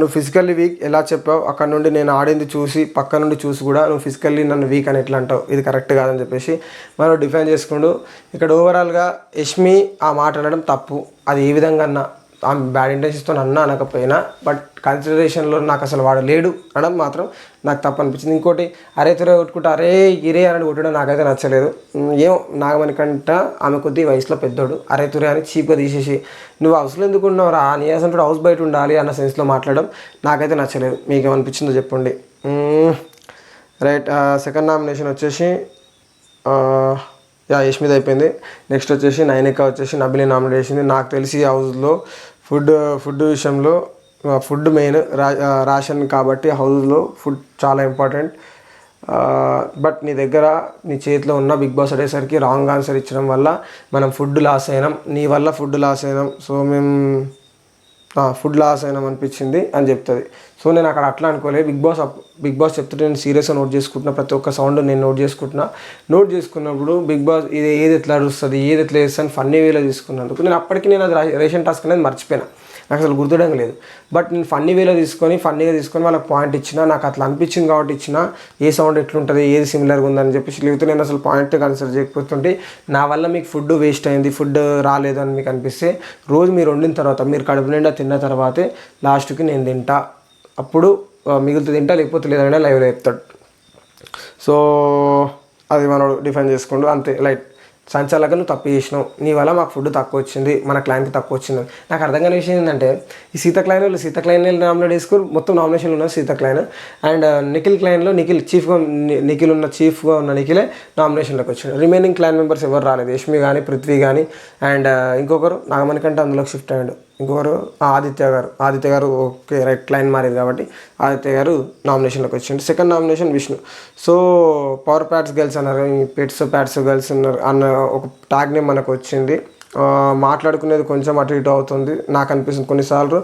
నువ్వు ఫిజికల్లీ వీక్ ఎలా చెప్పావు, అక్కడ నుండి నేను ఆడింది చూసి, పక్క నుండి చూసి కూడా నువ్వు ఫిజికల్లీ నన్ను వీక్ అని ఎట్లా అంటావు, ఇది కరెక్ట్ కాదని చెప్పేసి మనం డిఫైన్ చేసుకుంటూ. ఇక్కడ ఓవరాల్గా యష్మి ఆ మాట అనడం తప్పు. అది ఏ విధంగా అన్నా, ఆమె బ్యాడ్ ఇంటెన్షన్స్తో అన్నా అనకపోయినా, బట్ కన్సిడరేషన్లో నాకు అసలు వాడు లేడు అనడం మాత్రం నాకు తప్పు అనిపించింది. ఇంకోటి అరే తురే కొట్టుకుంటా, అరే గిరే అని కొట్టడం నాకైతే నచ్చలేదు. ఏమో నాగమణికంట ఆమె కొద్ది వయసులో పెద్దోడు, అరే తురే అని చీప్గా తీసేసి నువ్వు హౌస్లో ఎందుకు ఉన్నావురా, నీ అసలు హౌస్ బయట ఉండాలి అన్న సెన్స్లో మాట్లాడడం నాకైతే నచ్చలేదు. మీకు ఏమనిపించిందో చెప్పండి. రైట్, సెకండ్ నామినేషన్ వచ్చేసి యష్మిది అయిపోయింది. నెక్స్ట్ వచ్చేసి నైనిక వచ్చేసి నబిలి నామినేట్ చేసింది. నాకు తెలిసి హౌస్లో ఫుడ్ విషయంలో ఫుడ్ మెయిన్, రేషన్ కాబట్టి హౌస్లో ఫుడ్ చాలా ఇంపార్టెంట్. బట్ నీ దగ్గర నీ చేతిలో ఉన్న బిగ్ బాస్ అయ్యేసరికి రాంగ్ ఆన్సర్ ఇచ్చడం వల్ల మనం ఫుడ్ లాస్ అయినాం, నీ వల్ల ఫుడ్ లాస్ అయినాం. సో మేము ఫుడ్ లాస్ అయినాం అనిపించింది అని చెప్తుంది. సో నేను అక్కడ అట్లా అనుకోలేదు. బిగ్ బాస్ చెప్తుంటే నేను సీరియస్గా నోట్ చేసుకుంటున్నా, ప్రతి ఒక్క సౌండ్ నేను నోట్ చేసుకున్నప్పుడు బిగ్ బాస్ ఏది ఎట్లా అడుస్తుంది, ఏది ఎట్లా చేస్తాను ఫన్నీ వేలో తీసుకున్నందుకు నేను అప్పటికి నేను అది రేషన్ టాస్క్ అనేది మర్చిపోయినా, నాకు అసలు గుర్తుడం లేదు. బట్ నేను ఫన్నీగా తీసుకొని వాళ్ళకి పాయింట్ ఇచ్చిన, నాకు అట్లా అనిపించింది కాబట్టి ఇచ్చిన, ఏ సౌండ్ ఎట్లుంటుంది, ఏది సిమిలర్గా ఉందని చెప్పేసి. లేకపోతే నేను అసలు పాయింట్ కన్సిడర్ చేయకపోతుంటే నా వల్ల మీకు ఫుడ్ వేస్ట్ అయింది, ఫుడ్ రాలేదు అని మీకు అనిపిస్తే, రోజు మీరు వండిన తర్వాత, మీరు కడుపు నిండా తిన్న తర్వాతే లాస్ట్కి నేను తింటా, అప్పుడు మిగులుతూ తింటా, లేకపోతే లేదంటే లైవ్లో చెప్తాడు. సో అది మనం డిఫైన్ చేసుకుంటూ అంతే. లైట్ సంచాలక నువ్వు తప్పు చేసినావు, నీ వల్ల మాకు ఫుడ్ తక్కువ వచ్చింది, మన క్లైన్కి తక్కువ వచ్చింది. నాకు అర్థం కాని విషయం ఏంటంటే, ఈ సీత క్లైన్ నామినేట్ చేసుకుని మొత్తం నామినేషన్లు ఉన్న సీత క్లైన్ అండ్ నిఖిల్ క్లైన్లో నిఖిల్ ఉన్న చీఫ్గా ఉన్న నిఖిలే నామినేషన్లోకి వచ్చాడు. రిమైనింగ్ క్లైన్ మెంబర్స్ ఎవరు రాలేదు, యష్మి కానీ, పృథ్వీ కానీ, అండ్ ఇంకొకరు నాగమణి కంటే అందులోకి షిఫ్ట్ అయ్యాడు. ఇంకొకరు ఆదిత్య గారు ఓకే రైట్, క్లైన్ మారేది కాబట్టి ఆదిత్య గారు నామినేషన్లోకి వచ్చిండు. Second nomination Vishnu. So power pads girls అన్నారు, ప్యాడ్స్ గర్ల్స్ అన్నారు అన్న ఒక ట్యాగ్ నేమ్ మనకు వచ్చింది. మాట్లాడుకునేది కొంచెం అటు ఇటు అవుతుంది నాకు అనిపిస్తుంది కొన్నిసార్లు.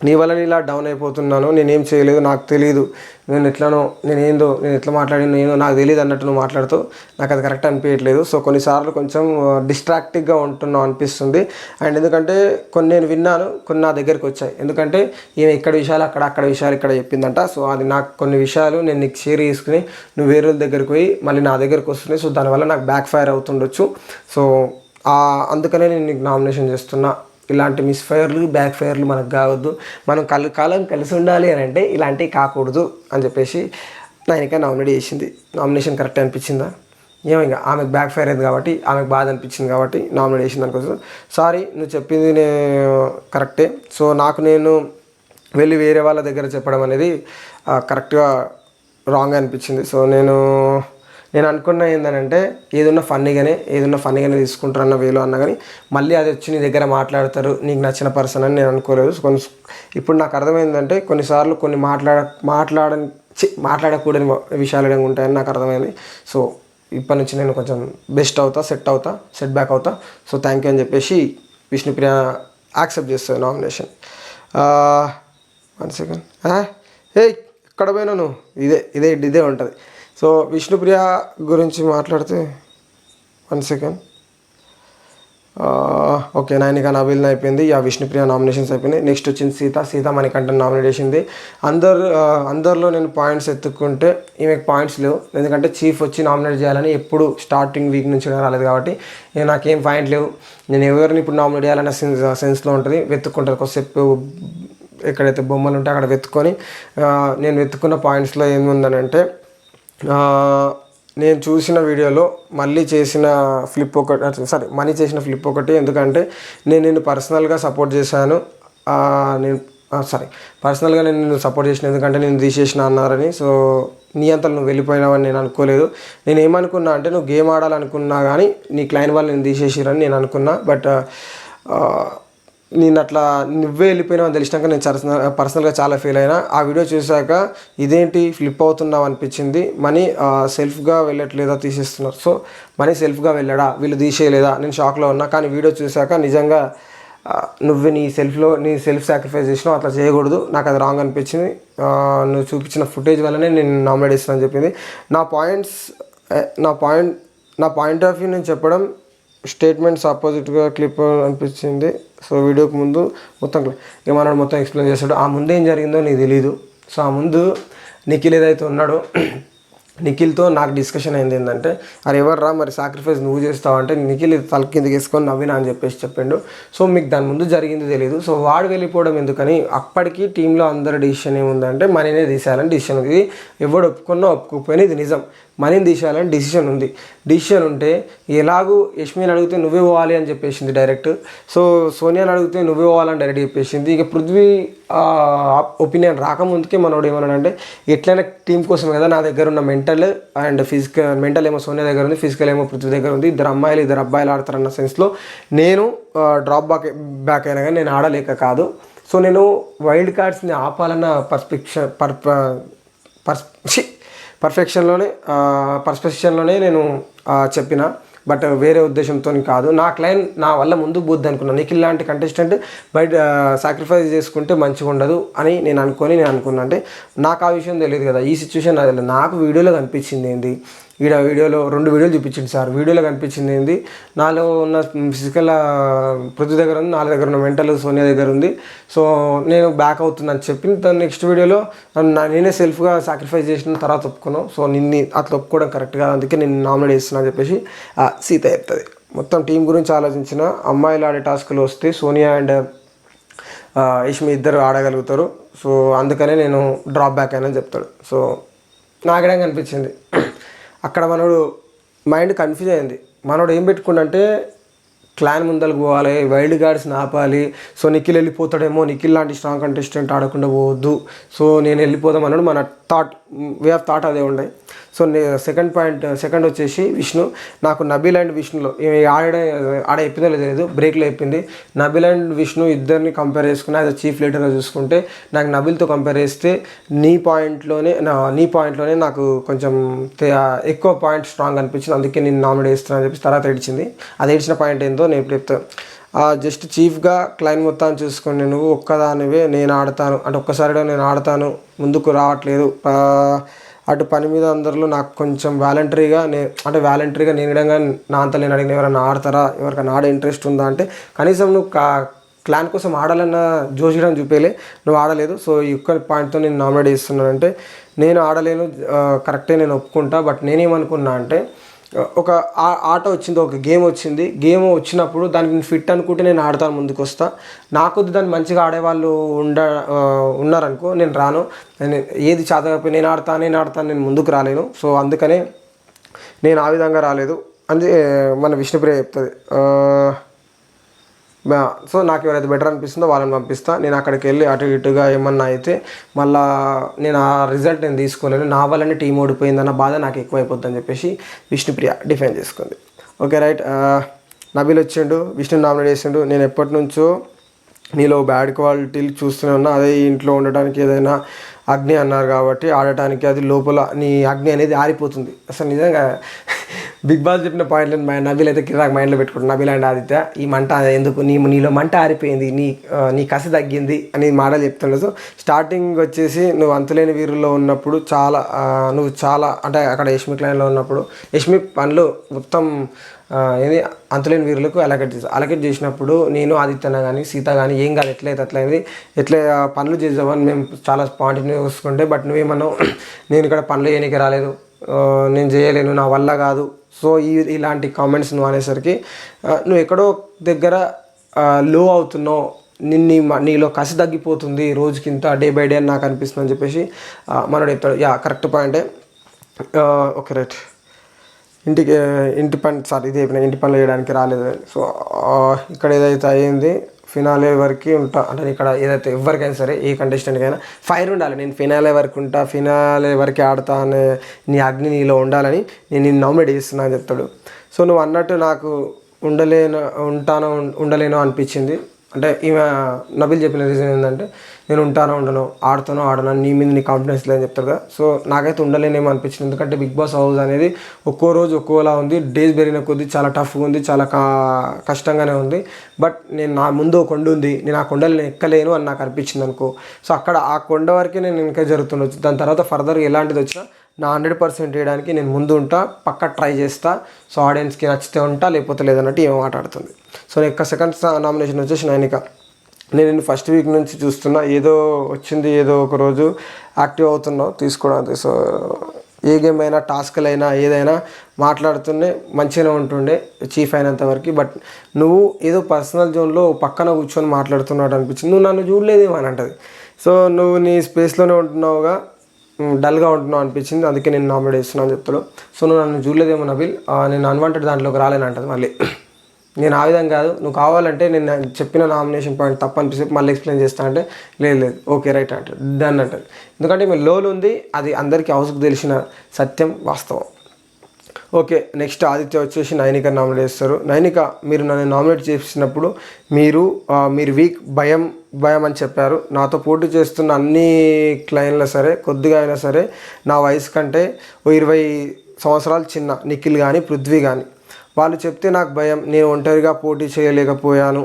నీ వల్లనే ఇలా డౌన్ అయిపోతున్నాను, నేనేం చేయలేదు, నాకు తెలియదు, నేను ఎట్లా మాట్లాడినో ఏదో నాకు తెలియదు అన్నట్టు నువ్వు మాట్లాడుతూ నాకు అది కరెక్ట్ అనిపించట్లేదు. సో కొన్నిసార్లు కొంచెం డిస్ట్రాక్టివ్గా ఉంటున్నావు అనిపిస్తుంది. అండ్ ఎందుకంటే కొన్ని నేను విన్నాను, కొన్ని నా దగ్గరికి వచ్చాయి. ఎందుకంటే ఈమె ఇక్కడ విషయాలు అక్కడ విషయాలు ఇక్కడ చెప్పిందంట. సో అది నాకు కొన్ని విషయాలు నేను నీకు షేర్ చేసుకుని నువ్వు వేరే వాళ్ళ దగ్గరికి పోయి మళ్ళీ నా దగ్గరికి వస్తున్నాయి. సో దానివల్ల నాకు బ్యాక్ ఫైర్ అవుతుండొచ్చు. సో అందుకనే నేను నీకు నామినేషన్ చేస్తున్నా. ఇలాంటి బ్యాక్ ఫైర్లు మనకు కావద్దు, మనం కాలం కలిసి ఉండాలి అని అంటే ఇలాంటివి కాకూడదు అని చెప్పేసి నైనిక నామినేట్ చేసింది. నామినేషన్ కరెక్ట్ అనిపించిందా ఏమో, ఇంకా ఆమెకు బ్యాక్ ఫైర్ అయింది కాబట్టి, ఆమెకు బాధ అనిపించింది కాబట్టి నామినేట్ చేసింది అనుకోవచ్చు. సారీ, నువ్వు చెప్పింది కరెక్టే. సో నేను వెళ్ళి వేరే వాళ్ళ దగ్గర చెప్పడం అనేది కరెక్ట్గా రాంగ్ అనిపించింది. సో నేను అనుకున్న ఏంటంటే ఏదన్నా ఫన్నీగానే తీసుకుంటారు వేలో అన్న కానీ మళ్ళీ అది వచ్చి నీ దగ్గర మాట్లాడతారు నీకు నచ్చిన పర్సన్ అని నేను అనుకోలేదు. ఇప్పుడు నాకు అర్థమైందంటే కొన్నిసార్లు కొన్ని మాట్లాడకూడని విషయాలు ఉంటాయని నాకు అర్థమైంది. సో ఇప్పటి నుంచి నేను కొంచెం సెట్ బ్యాక్ అవుతా. సో థ్యాంక్ యూ అని చెప్పేసి విష్ణుప్రియ యాక్సెప్ట్ చేస్తాను నామినేషన్. 1 సెకండ్, ఎక్కడ పోయినా నువ్వు ఇదే ఉంటుంది. సో విష్ణుప్రియ గురించి మాట్లాడితే 1 సెకండ్, ఓకే నైనిక నబిల్ అయిపోయింది, విష్ణుప్రియ నామినేషన్స్ అయిపోయినాయి. నెక్స్ట్ వచ్చింది సీత మణికంఠన్ నామినేట్ చేసింది. అందరిలో నేను పాయింట్స్ ఎత్తుక్కుంటే ఈమెకు పాయింట్స్ లేవు, ఎందుకంటే చీఫ్ వచ్చి నామినేట్ చేయాలని ఎప్పుడు స్టార్టింగ్ వీక్ నుంచి రాలేదు కాబట్టి నాకేం పాయింట్ లేవు. నేను ఎవరిని ఇప్పుడు నామినేట్ చేయాలన్న సెన్స్లో ఉంటుంది, వెతుక్కుంటుంది కొద్దిసేపు ఎక్కడైతే బొమ్మలు ఉంటే అక్కడ వెతుక్కొని నేను వెతుక్కున్న పాయింట్స్లో ఏముందనంటే నేను చూసిన వీడియోలో మళ్ళీ చేసిన ఫ్లిప్ ఒకటి, మనీ చేసిన ఫ్లిప్ ఒకటి. ఎందుకంటే నేను పర్సనల్గా సపోర్ట్ చేశాను. నేను పర్సనల్గా నేను సపోర్ట్ చేసిన, ఎందుకంటే నేను తీసేసిన అన్నారని. సో నీ అంతలో నువ్వు వెళ్ళిపోయినావని నేను అనుకోలేదు. నేను ఏమనుకున్నా అంటే నువ్వు గేమ్ ఆడాలనుకున్నా కానీ నీ క్లయింట్ వాళ్ళు నేను తీసేసిరని నేను అనుకున్నా. బట్ నేను అట్లా నువ్వే వెళ్ళిపోయినావు అని తెలిసినాక నేను పర్సనల్గా చాలా ఫీల్ అయినా. ఆ వీడియో చూశాక ఇదేంటి ఫ్లిప్ అవుతున్నావు అనిపించింది. మనీ సెల్ఫ్గా వెళ్ళట్లేదా, తీసేస్తున్నారు. సో మనీ సెల్ఫ్గా వెళ్ళాడా, వీళ్ళు తీసేయలేదా, నేను షాక్లో ఉన్నా. కానీ వీడియో చూశాక నిజంగా నువ్వు నీ సెల్ఫ్ సాక్రిఫైస్ చేసినావు, అట్లా చేయకూడదు, నాకు అది రాంగ్ అనిపించింది. నువ్వు చూపించిన ఫుటేజ్ వల్లనే నేను నామినేట్ చేస్తానని చెప్పింది. నా పాయింట్ ఆఫ్ వ్యూ నేను చెప్పడం స్టేట్మెంట్స్ ఆపోజిట్గా క్లిప్ అనిపించింది. సో వీడియోకి ముందు మొత్తం ఏమన్నాడు మొత్తం ఎక్స్ప్లెయిన్ చేస్తాడు. ఆ ముందు ఏం జరిగిందో నీకు తెలీదు. సో ఆ ముందు నిఖిల్ ఏదైతే ఉన్నాడో, నిఖిల్తో నాకు డిస్కషన్ అయింది ఏంటంటే, అరే ఎవర్రా మరి సాక్రిఫైస్ నువ్వు చేస్తావు అంటే, నిఖిల్ తల కిందకి వేసుకొని నవ్వినా అని చెప్పిండు. సో మీకు దాని ముందు జరిగింది తెలియదు. సో వాడు వెళ్ళిపోవడం ఎందుకని, అప్పటికి టీంలో అందరి డిసిషన్ ఏముందంటే మనీనే తీసేయాలని డిసిషన్ ఉంది. ఇది ఎవడు ఒప్పుకున్నా ఒప్పుకోకపోయినా ఇది నిజం. మనీని తీసేయాలని డిసిషన్ ఉంటే ఎలాగూ యష్మిని అడిగితే నువ్వే పోవాలి అని చెప్పేసింది డైరెక్ట్. సో సోనియాని అడిగితే నువ్వే పోవాలని డైరెక్ట్ చెప్పేసింది. ఇక పృథ్వీ ఒపీనియన్ రాకముందుకే మనోడు ఏమన్నాడంటే, ఎట్లయినా టీం కోసం కదా, నా దగ్గర ఉన్న మెంటల్ అండ్ ఫిజికల్, మెంటల్ ఏమో సోనియా దగ్గర ఉంది, ఫిజికల్ ఏమో పృథ్వీ దగ్గర ఉంది, ఇద్దరు అబ్బాయిలు ఆడతారన్న సెన్స్లో నేను డ్రాప్ బ్యాక్ అయినా కానీ నేను ఆడలేక కాదు. సో నేను వైల్డ్ కార్డ్స్ని ఆపాలన్న పర్స్పెక్షన్లోనే నేను చెప్పిన. బట్ వేరే ఉద్దేశంతో కాదు. నా క్లయింట్ నా వల్ల ముందుకు పోద్ది అనుకున్నాను. నిఖిల్ లాంటి కంటెస్టెంట్ బయట సాక్రిఫైస్ చేసుకుంటే మంచిగా ఉండదు అని నేను అనుకున్నా. అంటే నాకు ఆ విషయం తెలియదు కదా, ఈ సిచ్యువేషన్ నాకు తెలియదు. నాకు వీడియోలో కనిపించింది ఏంది, వీడియోలో 2 వీడియోలు చూపించింది సార్. వీడియోలో కనిపించింది ఏంది, నాలో ఉన్న ఫిజికల్ పృథ్వీ దగ్గర ఉంది, నా దగ్గర ఉన్న మెంటల్ సోనియా దగ్గర ఉంది. సో నేను బ్యాక్ అవుతుందని చెప్పి నెక్స్ట్ వీడియోలో నేనే సెల్ఫ్గా సాక్రిఫైస్ చేసిన తర్వాత ఒప్పుకున్నాను. సో నిన్ను అట్లా ఒప్పుకోవడం కరెక్ట్ కాదు, అందుకే నేను నామినేట్ చేస్తున్నా అని చెప్పేసి సీత చెప్తుంది. మొత్తం టీం గురించి ఆలోచించిన. అమ్మాయిలు ఆడే టాస్కులు వస్తే సోనియా అండ్ యష్మి ఇద్దరు ఆడగలుగుతారు. సో అందుకనే నేను డ్రాప్ బ్యాక్ అయినా చెప్తాడు. సో నాకేం కనిపించింది, అక్కడ మనోడు మైండ్ కన్ఫ్యూజ్ అయింది. మనోడు ఏం పెట్టుకుంటే క్లాన్ ముందరకు పోవాలి, వైల్డ్ కార్డ్స్ని ఆపాలి. సో నిఖిల్ వెళ్ళిపోతాడేమో, నిఖిల్ లాంటి స్ట్రాంగ్ కంటెస్టెంట్ ఆడకుండా పోవద్దు, సో నేను వెళ్ళిపోదాం అన్నాడు. మన వే ఆఫ్ థాట్ అదే ఉండే. సో సెకండ్ వచ్చేసి విష్ణు. నాకు నబీల్ అండ్ విష్ణులో ఆడ చెప్పిందో తెలియదు, బ్రేక్లో చెప్పింది. నబీల్ అండ్ విష్ణు ఇద్దరిని కంపేర్ చేసుకుని యాజ్ అ చీఫ్ లీడర్గా చూసుకుంటే, నాకు నబీల్తో కంపేర్ చేస్తే నీ పాయింట్లోనే నాకు కొంచెం ఎక్కువ పాయింట్ స్ట్రాంగ్ అనిపించింది, అందుకే నేను నామినేట్ చేస్తున్నాను అని చెప్పి తర్వాత ఏడ్చింది. అది ఏడ్చిన పాయింట్ ఏందో నేను ఇప్పుడు చెప్తాను. జస్ట్ చీఫ్గా క్లైంట్ మొత్తాన్ని చూసుకొని నువ్వు ఒక్కదానివే నేను ఆడతాను అంటే ఒక్కసారిగా నేను ఆడతాను ముందుకు రావట్లేదు. అటు పని మీద అందరిలో నాకు కొంచెం వాలంటరీగా నేను ఇడంగా నా అంతా నేను అడిగిన ఎవరైనా ఆడతారా, ఎవరికైనా ఆడే ఇంట్రెస్ట్ ఉందా అంటే కనీసం నువ్వు క్లాన్ కోసం ఆడాలన్న జోషిడం చూపేలే, నువ్వు ఆడలేదు. సో ఈ ఒక్క పాయింట్తో నేను నామినేట్ చేస్తున్నానంటే, నేను ఆడలేను కరెక్టే, నేను ఒప్పుకుంటా. బట్ నేనేమనుకున్నా అంటే, ఒక ఆట వచ్చింది, ఒక గేమ్ వచ్చినప్పుడు దానికి నేను ఫిట్ అనుకుంటే నేను ఆడతాను, ముందుకు వస్తా. నాకు దాన్ని మంచిగా ఆడేవాళ్ళు ఉన్నారనుకో నేను రాను. ఏది చేతకపోయి నేను ఆడతాను, నేను ముందుకు రాలేను. సో అందుకనే నేను ఆ విధంగా రాలేదు అని మన విష్ణుప్రియ చెప్తుంది. సో నాకు ఎవరైతే బెటర్ అనిపిస్తుందో వాళ్ళని పంపిస్తా. నేను అక్కడికి వెళ్ళి అటు ఇటుగా ఏమన్నా అయితే మళ్ళీ నేను ఆ రిజల్ట్ నేను తీసుకోలేను, నా వల్లనే టీం ఓడిపోయిందన్న బాధ నాకు ఎక్కువైపోద్ది అని చెప్పేసి విష్ణుప్రియ డిఫైన్ చేసుకుంది. Okay right. నబీల్ వచ్చిండు, విష్ణు నామినేట్ చేసిండు. నేను ఎప్పటి నుంచో నీలో బ్యాడ్ క్వాలిటీలు చూస్తూనే ఉన్నా, అదే ఇంట్లో ఉండటానికి ఏదైనా అగ్ని అన్నారు కాబట్టి ఆడటానికి అది లోపల నీ అగ్ని అనేది ఆరిపోతుంది. అసలు నిజంగా బిగ్ బాస్ చెప్పిన పాయింట్లు నబీల్ అయితే కిరాక్ మైండ్లో పెట్టుకుంటాను. నబీల్ అండ్ ఆదిత్య ఈ మంట ఎందుకు, నీలో మంట ఆరిపోయింది, నీ కసి తగ్గింది అని మాటలు చెప్తుండే. సో స్టార్టింగ్ వచ్చేసి నువ్వు అంతులేని వీరుల్లో ఉన్నప్పుడు నువ్వు చాలా అంటే అక్కడ యష్మి క్లైన్లో ఉన్నప్పుడు యష్మి పనులు మొత్తం ఏది అంతులేని వీరులకు అలకెట్ చేసినప్పుడు నేను ఆదిత్యన కానీ సీత కానీ ఏం కాదు ఎట్లా పనులు చేద్దామని మేము చాలా స్పాంటేనియస్గా చూసుకుంటే, బట్ నువ్వేమన్నావు నేను ఇక్కడ పనులు చేయనీకి రాలేదు, నేను చేయలేను, నా వల్ల కాదు. సో ఇలాంటి కామెంట్స్ నువ్వు అనేసరికి నువ్వు ఎక్కడో దగ్గర లో అవుతున్నావు, నీలో కసి తగ్గిపోతుంది రోజుకింత డే బై డే అని నాకు అనిపిస్తుంది అని చెప్పేసి మనోడు చెప్తాడు. కరెక్ట్ పాయింటే. Okay right. ఇంటి పని ఇది అయిపోయినా ఇంటి పనులు చేయడానికి రాలేదు. సో ఇక్కడ ఏదైతే అయ్యింది ఫినాలే వరకు ఉంటా. అంటే ఇక్కడ ఏదైతే ఎవరికైనా సరే ఏ కంటెస్టెంట్కైనా ఫైర్ ఉండాలి. నేను ఫినాలే వరకు ఉంటా, ఫినాలే వరకు ఆడతా అనే నీ అగ్ని నీలో ఉండాలని నేను నిన్ను నామినేట్ చేస్తున్నా అని చెప్తాడు. సో నువ్వు అన్నట్టు నాకు ఉండలేను అనిపించింది. అంటే ఈమె నబీల్ చెప్పిన రీజన్ ఏంటంటే నేను ఉండను, ఆడను నీ మీద నీ కాన్ఫిడెన్స్ లేదని చెప్తారు కదా. సో నాకైతే ఉండలేనేమో అనిపించింది. ఎందుకంటే బిగ్ బాస్ హౌస్ అనేది ఒక్కో రోజు ఒక్కోలా ఉంది. డేస్ పెరిగిన కొద్దీ చాలా టఫ్గా ఉంది, చాలా కష్టంగానే ఉంది. బట్ నేను నా ముందు ఒక కొండ ఉంది, నేను ఆ కొండలు నేను ఎక్కలేను అని నాకు అనిపించింది అనుకో. సో అక్కడ ఆ కొండ వరకే నేను ఇంకా జరుగుతుండొచ్చు. దాని తర్వాత ఫర్దర్గా ఎలాంటిది వచ్చినా నా 100% వేయడానికి నేను ముందు ఉంటా, పక్కా ట్రై చేస్తా. సో ఆడియన్స్కి నచ్చితే ఉంటా, లేకపోతే లేదన్నట్టు ఏం మాట్లాడుతుంది. సో ఇంకా సెకండ్ నామినేషన్ వచ్చేసి నైనిక. నేను ఫస్ట్ వీక్ నుంచి చూస్తున్నా, ఏదో వచ్చింది, ఏదో ఒక రోజు యాక్టివ్ అవుతున్నావు తీసుకోవడానికి. సో ఏ గేమ్ అయినా టాస్క్లు అయినా ఏదైనా మాట్లాడుతుండే మంచిగానే ఉంటుండే చీఫ్ అయినంత వరకు. బట్ నువ్వు ఏదో పర్సనల్ జోన్లో పక్కన కూర్చొని మాట్లాడుతున్నాడు అనిపించింది. నువ్వు నన్ను చూడలేదేమో అని అంటది. సో నువ్వు నీ స్పేస్లోనే ఉంటున్నావుగా, డల్గా ఉంటున్నావు అనిపించింది, అందుకే నేను నామినేట్ చేస్తున్నాను అని చెప్తాడు. సో నువ్వు నన్ను చూడలేదేమో నబీల్, నేను అన్వాంటెడ్ దాంట్లోకి రాలేను అంటది. మళ్ళీ నేను ఆ విధంగా కాదు, నువ్వు కావాలంటే నేను చెప్పిన నామినేషన్ పాయింట్ తప్పు అనిపిస్తే మళ్ళీ ఎక్స్ప్లెయిన్ చేస్తా అంటే లేదు ఓకే రైట్ అంటారు, దాన్ని అంటారు. ఎందుకంటే మీ లోలు ఉంది, అది అందరికీ హౌస్కి తెలిసిన సత్యం, వాస్తవం. ఓకే, నెక్స్ట్ ఆదిత్య వచ్చేసి నైనిక నామినేట్ చేస్తారు. నైనిక, మీరు నన్ను నామినేట్ చేసినప్పుడు మీరు వీక్ భయం అని చెప్పారు. నాతో పోటీ చేస్తున్న అన్ని క్లైంట్లు సరే కొద్దిగా అయినా సరే నా వయసు కంటే 20 సంవత్సరాలు చిన్న నిఖిల్ కానీ పృథ్వీ కానీ, వాళ్ళు చెప్తే నాకు భయం, నేను ఒంటరిగా పోటీ చేయలేకపోయాను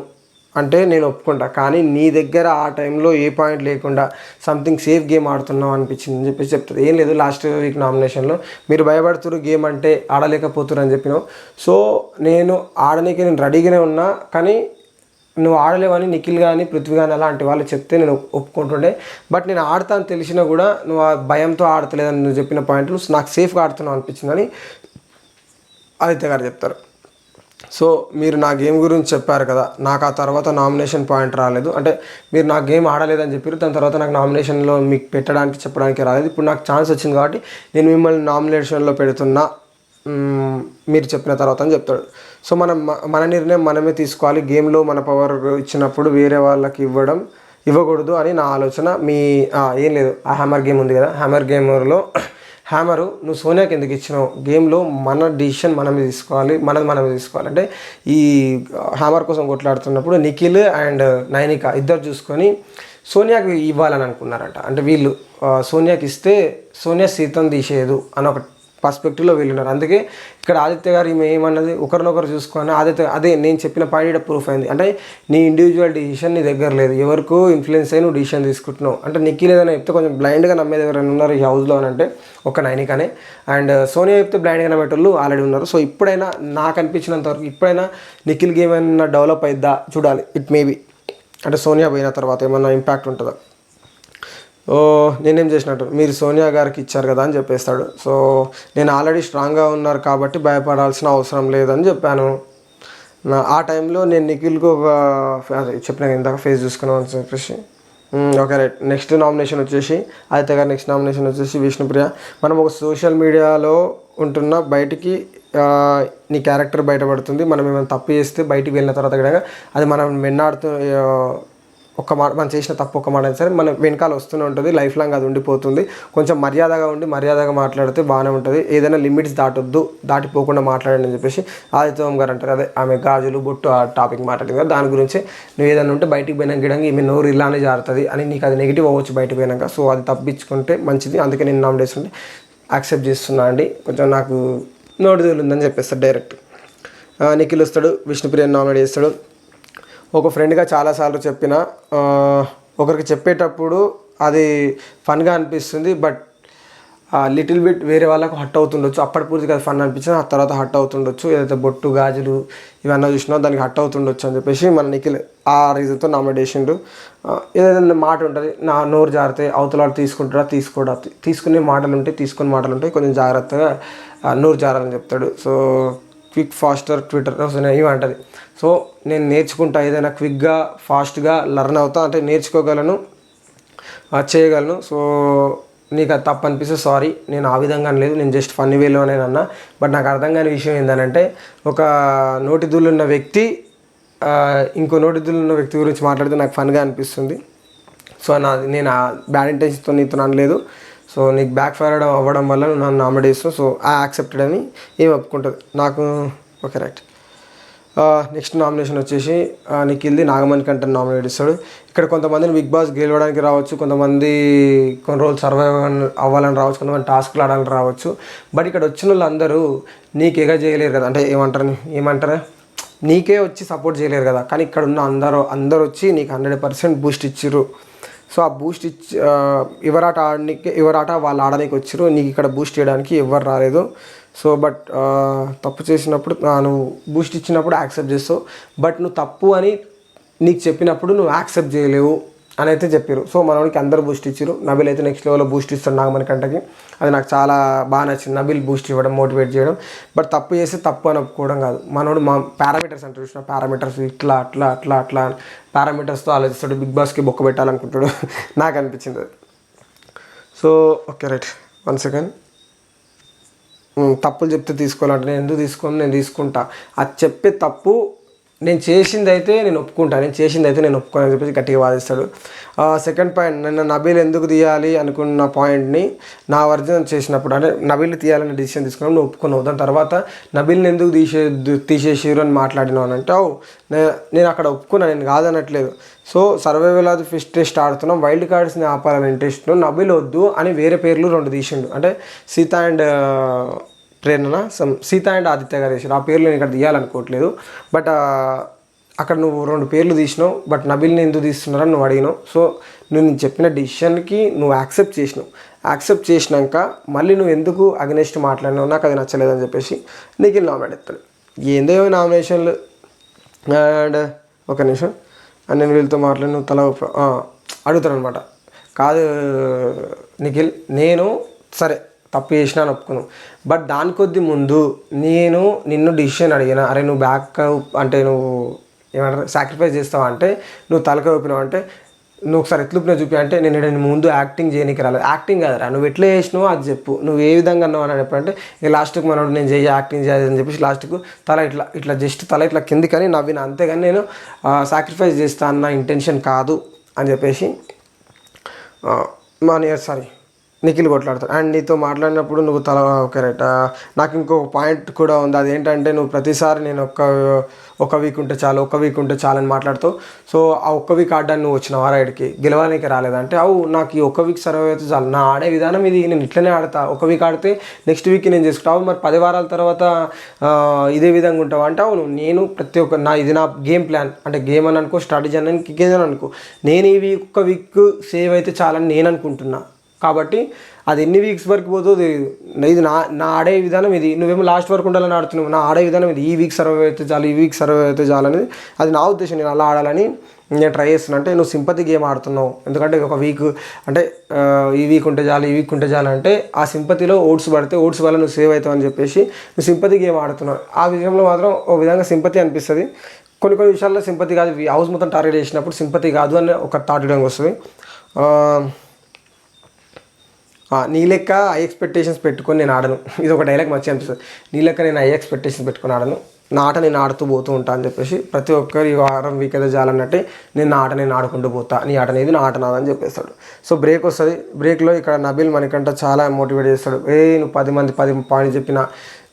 అంటే నేను ఒప్పుకుంటా. కానీ నీ దగ్గర ఆ టైంలో ఏ పాయింట్ లేకుండా సంథింగ్ సేఫ్ గేమ్ ఆడుతున్నావు అనిపించింది అని చెప్పేసి చెప్తుంది. ఏం లేదు, లాస్ట్ వీక్ నామినేషన్లో మీరు భయపడుతున్నారు గేమ్ అంటే ఆడలేకపోతున్నారు అని చెప్పినావు. సో నేను ఆడనీకి నేను రెడీగానే ఉన్నా, కానీ నువ్వు ఆడలేవని నిఖిల్ కానీ పృథ్వీ కానీ అలాంటి వాళ్ళు చెప్తే నేను ఒప్పుకుంటుండే. బట్ నేను ఆడతాను తెలిసినా కూడా నువ్వు ఆ భయంతో ఆడతలేదని నువ్వు చెప్పిన పాయింట్లు నాకు సేఫ్గా ఆడుతున్నావు అనిపించిందని ఆదిత్య గారు చెప్తారు. సో మీరు నా గేమ్ గురించి చెప్పారు కదా, నాకు ఆ తర్వాత నామినేషన్ పాయింట్ రాలేదు. అంటే మీరు నా గేమ్ ఆడలేదని చెప్పారు, దాని తర్వాత నాకు నామినేషన్లో మీకు పెట్టడానికి చెప్పడానికి రాలేదు. ఇప్పుడు నాకు ఛాన్స్ వచ్చింది కాబట్టి నేను మిమ్మల్ని నామినేషన్లో పెడుతున్నా మీరు చెప్పిన తర్వాత అని చెప్తాడు. సో మన నిర్ణయం మనమే తీసుకోవాలి, గేమ్లో మన పవర్ ఇచ్చినప్పుడు వేరే వాళ్ళకి ఇవ్వకూడదు అని నా ఆలోచన. ఏం లేదు, ఆ హ్యామర్ గేమ్ ఉంది కదా, హ్యామర్ గేమ్లో హ్యామరు నువ్వు సోనియాకి ఎందుకు ఇచ్చినావు, గేమ్లో మన డిసిషన్ మనమే తీసుకోవాలి, మనమే తీసుకోవాలి. అంటే ఈ హ్యామర్ కోసం కొట్లాడుతున్నప్పుడు నిఖిల్ అండ్ నైనిక ఇద్దరు చూసుకొని సోనియాకి ఇవ్వాలని అనుకున్నారంట. అంటే వీళ్ళు సోనియాకి ఇస్తే సోనియా సీతను తీసేయదు అని ఒక పర్స్పెక్టివ్లో వీళ్ళున్నారు. అందుకే ఇక్కడ ఆదిత్య గారు ఈమె ఏమన్నది, ఒకరినొకరు చూసుకొని అదే నేను చెప్పిన పాయింట్ ప్రూఫ్ అయింది. అంటే నీ ఇండివిజువల్ డిసిషన్ నీ దగ్గర లేదు, ఎవరికో ఇన్ఫ్లుయెన్స్ అయ్యి నువ్వు డిసిషన్ తీసుకుంటున్నావు. అంటే నిఖిల్ ఏదైనా చెప్తే కొంచెం బ్లైండ్గా నమ్మేది ఎవరైనా ఉన్నారు ఈ హౌస్లో అని అంటే ఒక నైనికనే, అండ్ సోనియా చెప్తే బ్లైండ్గా నమ్మేటోళ్ళు ఆల్రెడీ ఉన్నారు. సో ఇప్పుడైనా నాకు అనిపించినంత వరకు ఇప్పుడైనా నిఖిల్కి ఏమైనా డెవలప్ అయిద్దా చూడాలి. ఇట్ మేబీ అంటే సోనియా పోయిన తర్వాత ఏమన్నా ఇంపాక్ట్ ఉంటుందా. నేనేం చేసినట్టు మీరు సోనియా గారికి ఇచ్చారు కదా అని చెప్పేస్తాడు. సో నేను ఆల్రెడీ స్ట్రాంగ్గా ఉన్నారు కాబట్టి భయపడాల్సిన అవసరం లేదని చెప్పాను. ఆ టైంలో నేను నిఖిల్కి చెప్పిన ఇందాక ఫేస్ చూసుకున్నాను అని చెప్పేసి ఓకే రైట్. నెక్స్ట్ నామినేషన్ వచ్చేసి ఆదిత్య గారు, నెక్స్ట్ నామినేషన్ వచ్చేసి విష్ణుప్రియ. మనం ఒక సోషల్ మీడియాలో ఉంటున్న బయటికి నీ క్యారెక్టర్ బయటపడుతుంది, మనం ఏమైనా తప్పు చేస్తే బయటికి వెళ్ళిన తర్వాత కూడా అది మనం వెన్నాడుతూ మనం చేసిన తప్పు ఒక మాట సరే మన వెనకాల వస్తూనే ఉంటుంది, లైఫ్ లాంగ్ అది ఉండిపోతుంది. కొంచెం మర్యాదగా మాట్లాడితే బాగానే ఉంటుంది, ఏదైనా లిమిట్స్ దాటిపోకుండా మాట్లాడండి అని చెప్పేసి ఆదిత్య గారు అంటారు. అదే ఆమె గాజులు బొట్టు ఆ టాపిక్ మాట్లాడింది కదా, దాని గురించి నువ్వు ఏదైనా ఉంటే బయటికి పోయినాక గిడంగా ఈమె నోరు ఇలానే జారుతుంది అని నీకు అది నెగిటివ్ అవ్వచ్చు బయటకు పోయినాక. సో అది తప్పించుకుంటే మంచిది, అందుకే నేను నామినేషన్ యాక్సెప్ట్ చేస్తున్నా అండి, కొంచెం నాకు నోటి ఉందని చెప్పేస్తాడు డైరెక్ట్. నిఖిల్ వస్తాడు, విష్ణుప్రియని నామినేట్ చేస్తాడు. ఒక ఫ్రెండ్గా చాలాసార్లు చెప్పిన, ఒకరికి చెప్పేటప్పుడు అది ఫన్గా అనిపిస్తుంది, బట్ లిటిల్ బిట్ వేరే వాళ్ళకు హట్ అవుతుండొచ్చు. అప్పటి పూర్తిగా అది ఫన్ అనిపించింది, ఆ తర్వాత హట్ అవుతుండొచ్చు. ఏదైతే బొట్టు గాజులు ఇవన్నీ చూసినా దానికి హట్ అవుతుండొచ్చు అని చెప్పేసి మన నిఖిల్ ఆ రీజన్తో నామినేట్ చేసిండు. ఏదైనా మాట ఉంటుంది, నా నోరు జారితే అవతల వాళ్ళు తీసుకునే తీసుకుని మాటలు ఉంటాయి, కొంచెం జాగ్రత్తగా నోరు జారాలని చెప్తాడు. సో క్విక్ ఫాస్టర్ ట్విట్టర్ ఇవంటది. సో నేను నేర్చుకుంటా, ఏదైనా క్విక్గా ఫాస్ట్గా లర్న్ అవుతా, అంటే నేర్చుకోగలను, చేయగలను. సో నీకు అది తప్పు అనిపిస్తే సారీ, నేను ఆ విధంగా లేదు, నేను జస్ట్ ఫన్నీ వేలోనే అన్నా. బట్ నాకు అర్థం కాని విషయం ఏంటంటే, ఒక నోటి దుల్లున్న వ్యక్తి ఇంకో నోటి దుల్లున్న వ్యక్తి గురించి మాట్లాడితే నాకు ఫన్గా అనిపిస్తుంది. సో నేను బ్యాడ్ ఇంటెన్షన్తో నీతో అనలేదు. సో నీకు బ్యాక్ ఫైర్ అవ్వడం వల్ల నువ్వు నన్ను నామినేట్ చేస్తావు. సో ఆ యాక్సెప్టెడ్ అని ఏం ఒప్పుకుంటుంది నాకు. Okay right. నెక్స్ట్ నామినేషన్ వచ్చేసి నిఖిల్ది నాగమణికంటని నామినేట్ ఇస్తాడు. ఇక్కడ కొంతమందిని బిగ్ బాస్ గెలవడానికి రావచ్చు, కొంతమంది కొన్ని రోజులు సర్వైవ్ అవ్వాలని రావచ్చు, కొంతమంది టాస్క్లు ఆడాలని రావచ్చు. బట్ ఇక్కడ వచ్చిన వాళ్ళందరూ నీకు ఎగ చేయలేరు కదా, అంటే ఏమంటారు నీకే వచ్చి సపోర్ట్ చేయలేరు కదా. కానీ ఇక్కడ ఉన్న అందరూ వచ్చి నీకు 100% బూస్ట్ ఇచ్చిర్రు. సో ఆ బూస్ట్ ఇచ్చి ఎవరాట వాళ్ళు ఆడడానికి వచ్చారు. నీకు ఇక్కడ బూస్ట్ చేయడానికి ఎవరు రాలేదు. సో బట్ తప్పు చేసినప్పుడు నువ్వు బూస్ట్ ఇచ్చినప్పుడు యాక్సెప్ట్ చేస్తావు. బట్ నువ్వు తప్పు అని నీకు చెప్పినప్పుడు నువ్వు యాక్సెప్ట్ చేయలేవు అని అయితే చెప్పారు. సో మనోడికి అందరూ బూస్ట్ ఇచ్చారు. నబిల్ అయితే నెక్స్ట్ లెవెల్లో బూస్ట్ ఇస్తాడు నాగమణికంటకి. అది నాకు చాలా బాగా నచ్చింది, నబిల్ బూస్ట్ ఇవ్వడం, మోటివేట్ చేయడం. బట్ తప్పు చేస్తే తప్పు అని ఒప్పుకోవడం కాదు. మనోడు పారామీటర్స్ అంటే చూసిన పారామీటర్స్ ఇట్లా అట్లా అట్లా అట్లా పారామీటర్స్తో ఆలోచిస్తాడు. బిగ్ బాస్కి బొక్క పెట్టాలనుకుంటాడు నాకు అనిపించింది. So okay right, 1 second. తప్పులు చెప్తే తీసుకోవాలంటే నేను ఎందుకు తీసుకోను, నేను తీసుకుంటా. అది చెప్పే తప్పు నేను చేసింది అయితే నేను ఒప్పుకుంటాను, నేను చేసింది అయితే నేను ఒప్పుకోను అని చెప్పేసి గట్టిగా వాదిస్తాడు. సెకండ్ పాయింట్, నిన్న నబీల్ ఎందుకు తీయాలి అనుకున్న పాయింట్ని నా వర్జన్ చేసినప్పుడు, అంటే నబీల్ తీయాలని డిసిషన్ తీసుకున్నాను, నువ్వు ఒప్పుకున్నావు. దాని తర్వాత నబీల్ని ఎందుకు తీసేసారు అని మాట్లాడినావు అని అంటే, నేను అక్కడ ఒప్పుకున్నాను, నేను కాదనట్లేదు. So survival of fish test ఆడుతున్నాం, వైల్డ్ కార్డ్స్ని ఆపాలని ఇంట్రెస్ట్, నబీల్ వద్దు అని వేరే పేర్లు 2 తీసిండు. అంటే Sita and Prerana, Sita and Aditya గారు వేసారు. ఆ పేర్లు నేను ఇక్కడ తీయాలనుకోవట్లేదు. బట్ అక్కడ నువ్వు 2 పేర్లు తీసినావు. బట్ నబిల్ని ఎందుకు తీస్తున్నారని నువ్వు అడిగినావు. సో నేను చెప్పిన డిసిషన్కి నువ్వు యాక్సెప్ట్ చేసినావు. యాక్సెప్ట్ చేసినాక మళ్ళీ నువ్వు ఎందుకు అగెనెస్ట్ మాట్లాడినావు, నాకు అది నచ్చలేదని చెప్పేసి నీకు నామినేట్ ఎత్తాడు. ఏందో నామినేషన్లు. అండ్ ఒక నిమిషం, అండ్ నేను వీళ్ళతో మాట్లాడి నువ్వు తల అడుగుతాను అనమాట. కాదు నిఖిల్, నేను సరే తప్పు చేసినా అని ఒప్పుకున్నావు. బట్ దాని కొద్ది ముందు నేను నిన్ను డిసిషన్ అడిగిన, అరే నువ్వు బ్యాక్ అంటే నువ్వు ఏమంటారు సాక్రిఫైస్ చేస్తావా అంటే నువ్వు తలక ఊపినావు అంటే నువ్వు ఒకసారి ఎట్లుపినా చూపి అంటే నేను ముందు యాక్టింగ్ చేయనీకి రాలేదు. యాక్టింగ్ కాదురా, నువ్వు ఎట్లా చేసినావో అది చెప్పు, నువ్వు ఏ విధంగా అన్నావు అని చెప్పంటే ఇక లాస్ట్కి మనోడు నేను యాక్టింగ్ చేయాలని చెప్పేసి లాస్ట్కు తల ఇట్లా జస్ట్ తల ఇట్లా కిందికని నవ్విన, అంతేగాని నేను సాక్రిఫైస్ చేస్తా అన్న ఇంటెన్షన్ కాదు అని చెప్పేసి సారీ నిఖిల్ కొట్లాడతాడు. అండ్ నీతో మాట్లాడినప్పుడు నువ్వు తల ఓకే రైట్. నాకు ఇంకో పాయింట్ కూడా ఉంది, అదేంటంటే నువ్వు ప్రతిసారి నేను ఒక వీక్ ఉంటే చాలు అని మాట్లాడుతావు. సో ఆ ఒక్క వీక్ ఆడడానికి నువ్వు వచ్చినావు రైడ్కి, గెలవడానికి రాలేదంటే నాకు ఈ ఒక్క వీక్ సర్వైవ్ అయితే చాలు, నా ఆడే విధానం ఇది, నేను ఇట్లనే ఆడతా. ఒక వీక్ ఆడితే నెక్స్ట్ వీక్ నేను చేసుకుంటావు, మరి 10 వారాల తర్వాత ఇదే విధంగా ఉంటావు అంటే అవును. నేను ప్రతి ఒక్క ఇది నా గేమ్ ప్లాన్, అంటే గేమ్ అని అనుకో, స్ట్రాటజీ అని ఇంకేదని అనుకో, నేను ఈ ఒక్క వీక్ సేవ్ అయితే చాలని నేను అనుకుంటున్నా. కాబట్టి అది ఎన్ని వీక్స్ వరకు పోతుందో ఇది నా ఆడే విధానం ఇది. నువ్వేమో లాస్ట్ వరకు ఉండాలని ఆడుతున్నావు, నా ఆడే విధానం ఇది. ఈ వీక్ సర్వైవ్ అయితే చాలు, ఈ వీక్ సర్వైవ్ అయితే చాలు అనేది అది నా ఉద్దేశం. నేను అలా ఆడాలని నేను ట్రై చేస్తున్నా. అంటే నువ్వు సింపతి గేమ్ ఆడుతున్నావు, ఎందుకంటే ఒక వీక్ అంటే ఈ వీక్ ఉంటే చాలు అంటే ఆ సింపతిలో ఓట్స్ పడితే ఓట్స్ వల్ల నువ్వు సేవ్ అవుతావు అని చెప్పేసి నువ్వు సింపతి గేమ్ ఆడుతున్నావు. ఆ విషయంలో మాత్రం ఓ విధంగా సింపతి అనిపిస్తుంది. కొన్ని విషయాల్లో సింపతి కాదు, హౌస్ మొత్తం టార్గెట్ చేసినప్పుడు సింపతి కాదు అని ఒక థాట్ విధంగా వస్తుంది. నీ లెక్క హై ఎక్స్పెక్టేషన్స్ పెట్టుకొని నేను ఆడను, ఇది ఒక డైలాగ్ మంచిగా అనిపిస్తుంది. నీ లెక్క నేను హై ఎక్స్పెక్టేషన్స్ పెట్టుకొని ఆడను, నా ఆట నేను ఆడుతూ పోతూ ఉంటాను అని చెప్పేసి ప్రతి ఒక్కరు ఈ వారం వీక్ అయితే చాలన్నట్టే నేను నా ఆట నేను ఆడుకుంటూ పోతా, నీ ఆట అనేది నా ఆట నాదని చెప్పేస్తాడు. సో బ్రేక్ వస్తుంది. బ్రేక్లో ఇక్కడ నబీల్ మనకంటే చాలా మోటివేట్ చేస్తాడు. నువ్వు 10 మంది 10 పాయింట్స్ చెప్పినా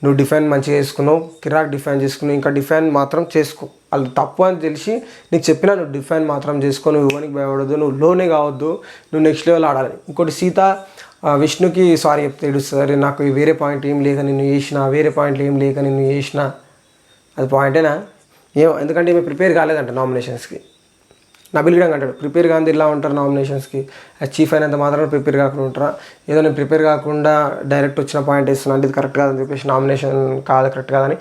నువ్వు డిఫైన్ మంచిగా చేసుకున్నావు, కిరాక్ డిఫైన్ చేసుకున్నావు, ఇంకా డిఫైన్ మాత్రం చేసుకో. వాళ్ళు తప్పు అని తెలిసి నీకు చెప్పినా నువ్వు డిఫైన్ మాత్రం చేసుకో, నువ్వు ఇవ్వడానికి భయపడద్దు, నువ్వు లోనే కావద్దు, నువ్వు నెక్స్ట్ లెవెల్ ఆడాలి. ఇంకోటి సీత విష్ణుకి సారీ చెప్తే సరే నాకు వేరే పాయింట్ ఏం లేక నిన్ను చేసిన, వేరే పాయింట్లు ఏం లేక నిన్ను చేసిన, అది పాయింటేనా ఏమో, ఎందుకంటే మేము ప్రిపేర్ కాలేదంట నామినేషన్స్కి. నబిల్ కూడా అంటాడు ప్రిపేర్ కాంది ఇలా ఉంటారు నామినేషన్స్కి, చీఫ్ అయినంత మాత్రం ప్రిపేర్ కాకుండా ఉంటారా, ఏదో నేను ప్రిపేర్ కాకుండా డైరెక్ట్ వచ్చిన పాయింట్ వేస్తున్నాను అంటే ఇది కరెక్ట్ కాదని చెప్పేసి నామినేషన్ కాదు కరెక్ట్ కాదని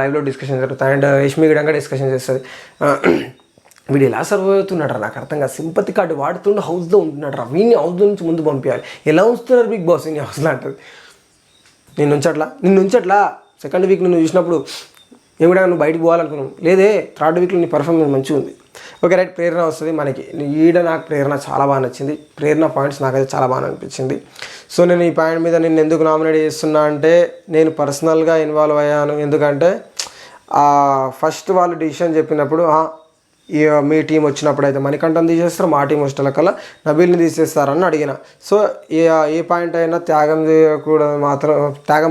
లైవ్లో డిస్కషన్ జరుగుతుంది. అండ్ యష్మి కూడా డిస్కషన్ చేస్తుంది. వీడు ఎలా సర్వ్ అవుతున్నాడు నాకు అర్థం కాదు, సింపతి కార్డు వాడుతుండే హౌస్లో ఉంటున్నాడు రా, వీడిని హౌస్ నుంచి ముందు పంపించాలి, ఎలా ఉంచుతున్నారు బిగ్ బాస్ నీ హౌస్లో అంటుంది. నిన్ను ఉంచట్లా సెకండ్ వీక్ నువ్వు చూసినప్పుడు ఏమిడా నువ్వు బయటకు పోవాలనుకున్నావు, లేదే థర్డ్ వీక్లో నీ పర్ఫార్మెన్స్ మంచిగా ఉంది, ఓకే రైట్, ప్రేరణ వస్తుంది మనకి. ఈడ నాకు ప్రేరణ చాలా బాగా నచ్చింది, ప్రేరణ పాయింట్స్ నాకైతే చాలా బాగా అనిపించింది. సో నేను ఈ పాయింట్ మీద నేను ఎందుకు నామినేట్ చేస్తున్నా అంటే, నేను పర్సనల్గా ఇన్వాల్వ్ అయ్యాను. ఎందుకంటే ఫస్ట్ వాళ్ళు డిసిషన్ చెప్పినప్పుడు మీ టీం వచ్చినప్పుడు అయితే మణికంఠను తీసేస్తారు, మా టీం వచ్చేటకల్లా నబీల్ని తీసేస్తారని అడిగిన. సో ఏ పాయింట్ అయినా త్యాగం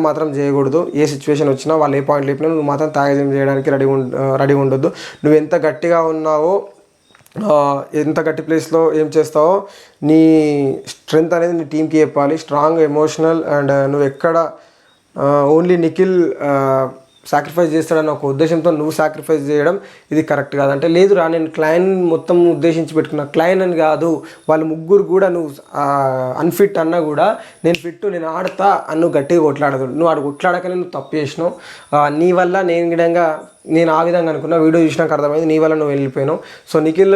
మాత్రం చేయకూడదు. ఏ సిచ్యువేషన్ వచ్చినా వాళ్ళు ఏ పాయింట్ లేపినా నువ్వు మాత్రం త్యాగం చేయడానికి రెడీ ఉండొద్దు. నువ్వు ఎంత గట్టిగా ఉన్నావో, ఎంత గట్టి ప్లేస్లో ఏం చేస్తావో నీ స్ట్రెంగ్త్ అనేది నీ టీంకి చెప్పాలి. స్ట్రాంగ్, ఎమోషనల్ అండ్ నువ్వు ఎక్కడ ఓన్లీ నిఖిల్ సాక్రిఫైస్ చేస్తాడన్న ఒక ఉద్దేశంతో నువ్వు సాక్రిఫైస్ చేయడం ఇది కరెక్ట్ కాదు. అంటే లేదురా, నేను క్లైన్ మొత్తం ఉద్దేశించి పెట్టుకున్నా, క్లైన్ అని కాదు, వాళ్ళు ముగ్గురు కూడా నువ్వు అన్ఫిట్ అన్నా కూడా నేను ఫిట్, నేను ఆడతా అని నువ్వు గట్టిగా కొట్లాడదు. నువ్వు ఆడు కొట్లాడకనే నువ్వు తప్పు చేసినావు. నీ వల్ల నేను ఆ విధంగా అనుకున్నా. వీడియో చూసినాక అర్థమైంది నీ వల్ల నువ్వు వెళ్ళిపోయినావు. సో నిఖిల్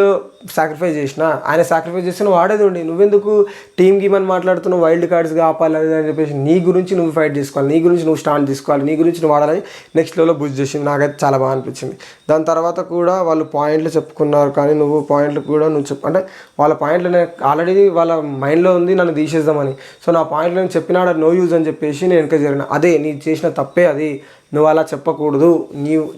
సాక్రిఫైస్ చేసిన, ఆయన సాక్రిఫైస్ చేస్తే నువ్వు ఆడేది ఉండి, నువ్వెందుకు టీమ్ గేమ్ అని మాట్లాడుతున్నావు, వైల్డ్ కార్డ్స్ కాపాలి అని చెప్పేసి నీ గురించి నువ్వు ఫైట్ చేసుకోవాలి, నీ గురించి నువ్వు స్టాండ్ తీసుకోవాలి, నీ గురించి నువ్వు ఆడాలని నెక్స్ట్ లెవెల్లో బుష్ చేసింది. నాకైతే చాలా బాగా అనిపించింది. దాని తర్వాత కూడా వాళ్ళు పాయింట్లు చెప్పుకున్నారు, కానీ నువ్వు పాయింట్లు కూడా నువ్వు అంటే వాళ్ళ పాయింట్లు ఆల్రెడీ వాళ్ళ మైండ్లో ఉంది నన్ను తీసేద్దామని. సో నా పాయింట్లు నేను చెప్పినాడు నో యూజ్ అని చెప్పేసి నేను వెనక జరిగిన. అదే నీ చేసిన తప్పే అది, నువ్వు అలా చెప్పకూడదు.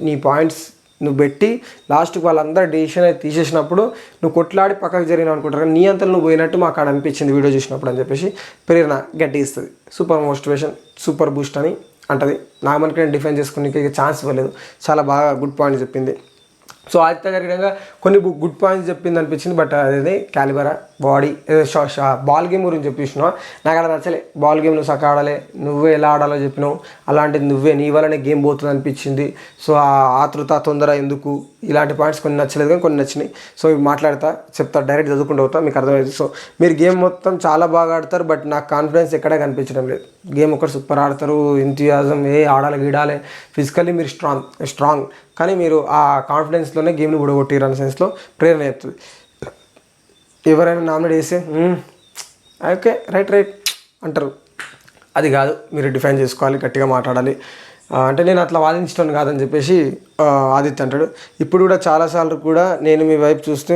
నీ పాయింట్స్ నువ్వు పెట్టి లాస్ట్కి వాళ్ళందరూ డెసిషన్ అయితే తీసేసినప్పుడు నువ్వు కొట్లాడి పక్కకు జరిగినావు అనుకుంటారు, కానీ నీ అంతలో నువ్వు పోయినట్టు మాకు అక్కడ అనిపించింది వీడియో చూసినప్పుడు అని చెప్పేసి ప్రేరణ గట్టి ఇస్తుంది. సూపర్ మోటివేషన్, సూపర్ బూస్ట్ అని అంటది. నాగమణికి నేను డిఫెండ్ చేసుకునే ఛాన్స్ ఇవ్వలేదు, చాలా బాగా గుడ్ పాయింట్ చెప్పింది. సో ఆదిత్య గారి విధంగా కొన్ని గుడ్ పాయింట్స్ చెప్పింది అనిపించింది. బట్ అదే క్యాలిబరా బాడీ బాల్ గేమ్ గురించి చెప్పిస్తున్నావు, నాకు అలా నచ్చలే. బాల్ గేమ్ నువ్వు సక్క ఆడాలి, నువ్వే ఎలా ఆడాలో చెప్పినావు, అలాంటిది నీ వల్లనే గేమ్ పోతుంది అనిపించింది. సో ఆ ఆతృత తొందర ఎందుకు, ఇలాంటి పాయింట్స్ కొన్ని నచ్చలేదు కానీ కొన్ని నచ్చినాయి. సో ఇవి చెప్తా డైరెక్ట్ చదువుకుంటూ అవుతా, మీకు అర్థమైంది. సో మీరు గేమ్ మొత్తం చాలా బాగా ఆడతారు, బట్ నాకు కాన్ఫిడెన్స్ ఎక్కడా కనిపించడం లేదు. గేమ్ ఒకటి సూపర్ ఆడతారు, ఎంతూజియాజం ఆడాలి గీడాలి, ఫిజికల్లీ మీరు స్ట్రాంగ్, కానీ మీరు ఆ కాన్ఫిడెన్స్లోనే గేమ్ని బుడగొట్టిరు అనే సెన్స్లో ప్రేరణ చెప్తుంది. ఎవరైనా నామినేట్ చేస్తే ఓకే రైట్ అంటారు, అది కాదు, మీరు డిఫైన్ చేసుకోవాలి, గట్టిగా మాట్లాడాలి. అంటే నేను అట్లా వాదించడం కాదని చెప్పేసి ఆదిత్య అంటాడు. ఇప్పుడు కూడా చాలాసార్లు కూడా నేను మీ వైపు చూస్తే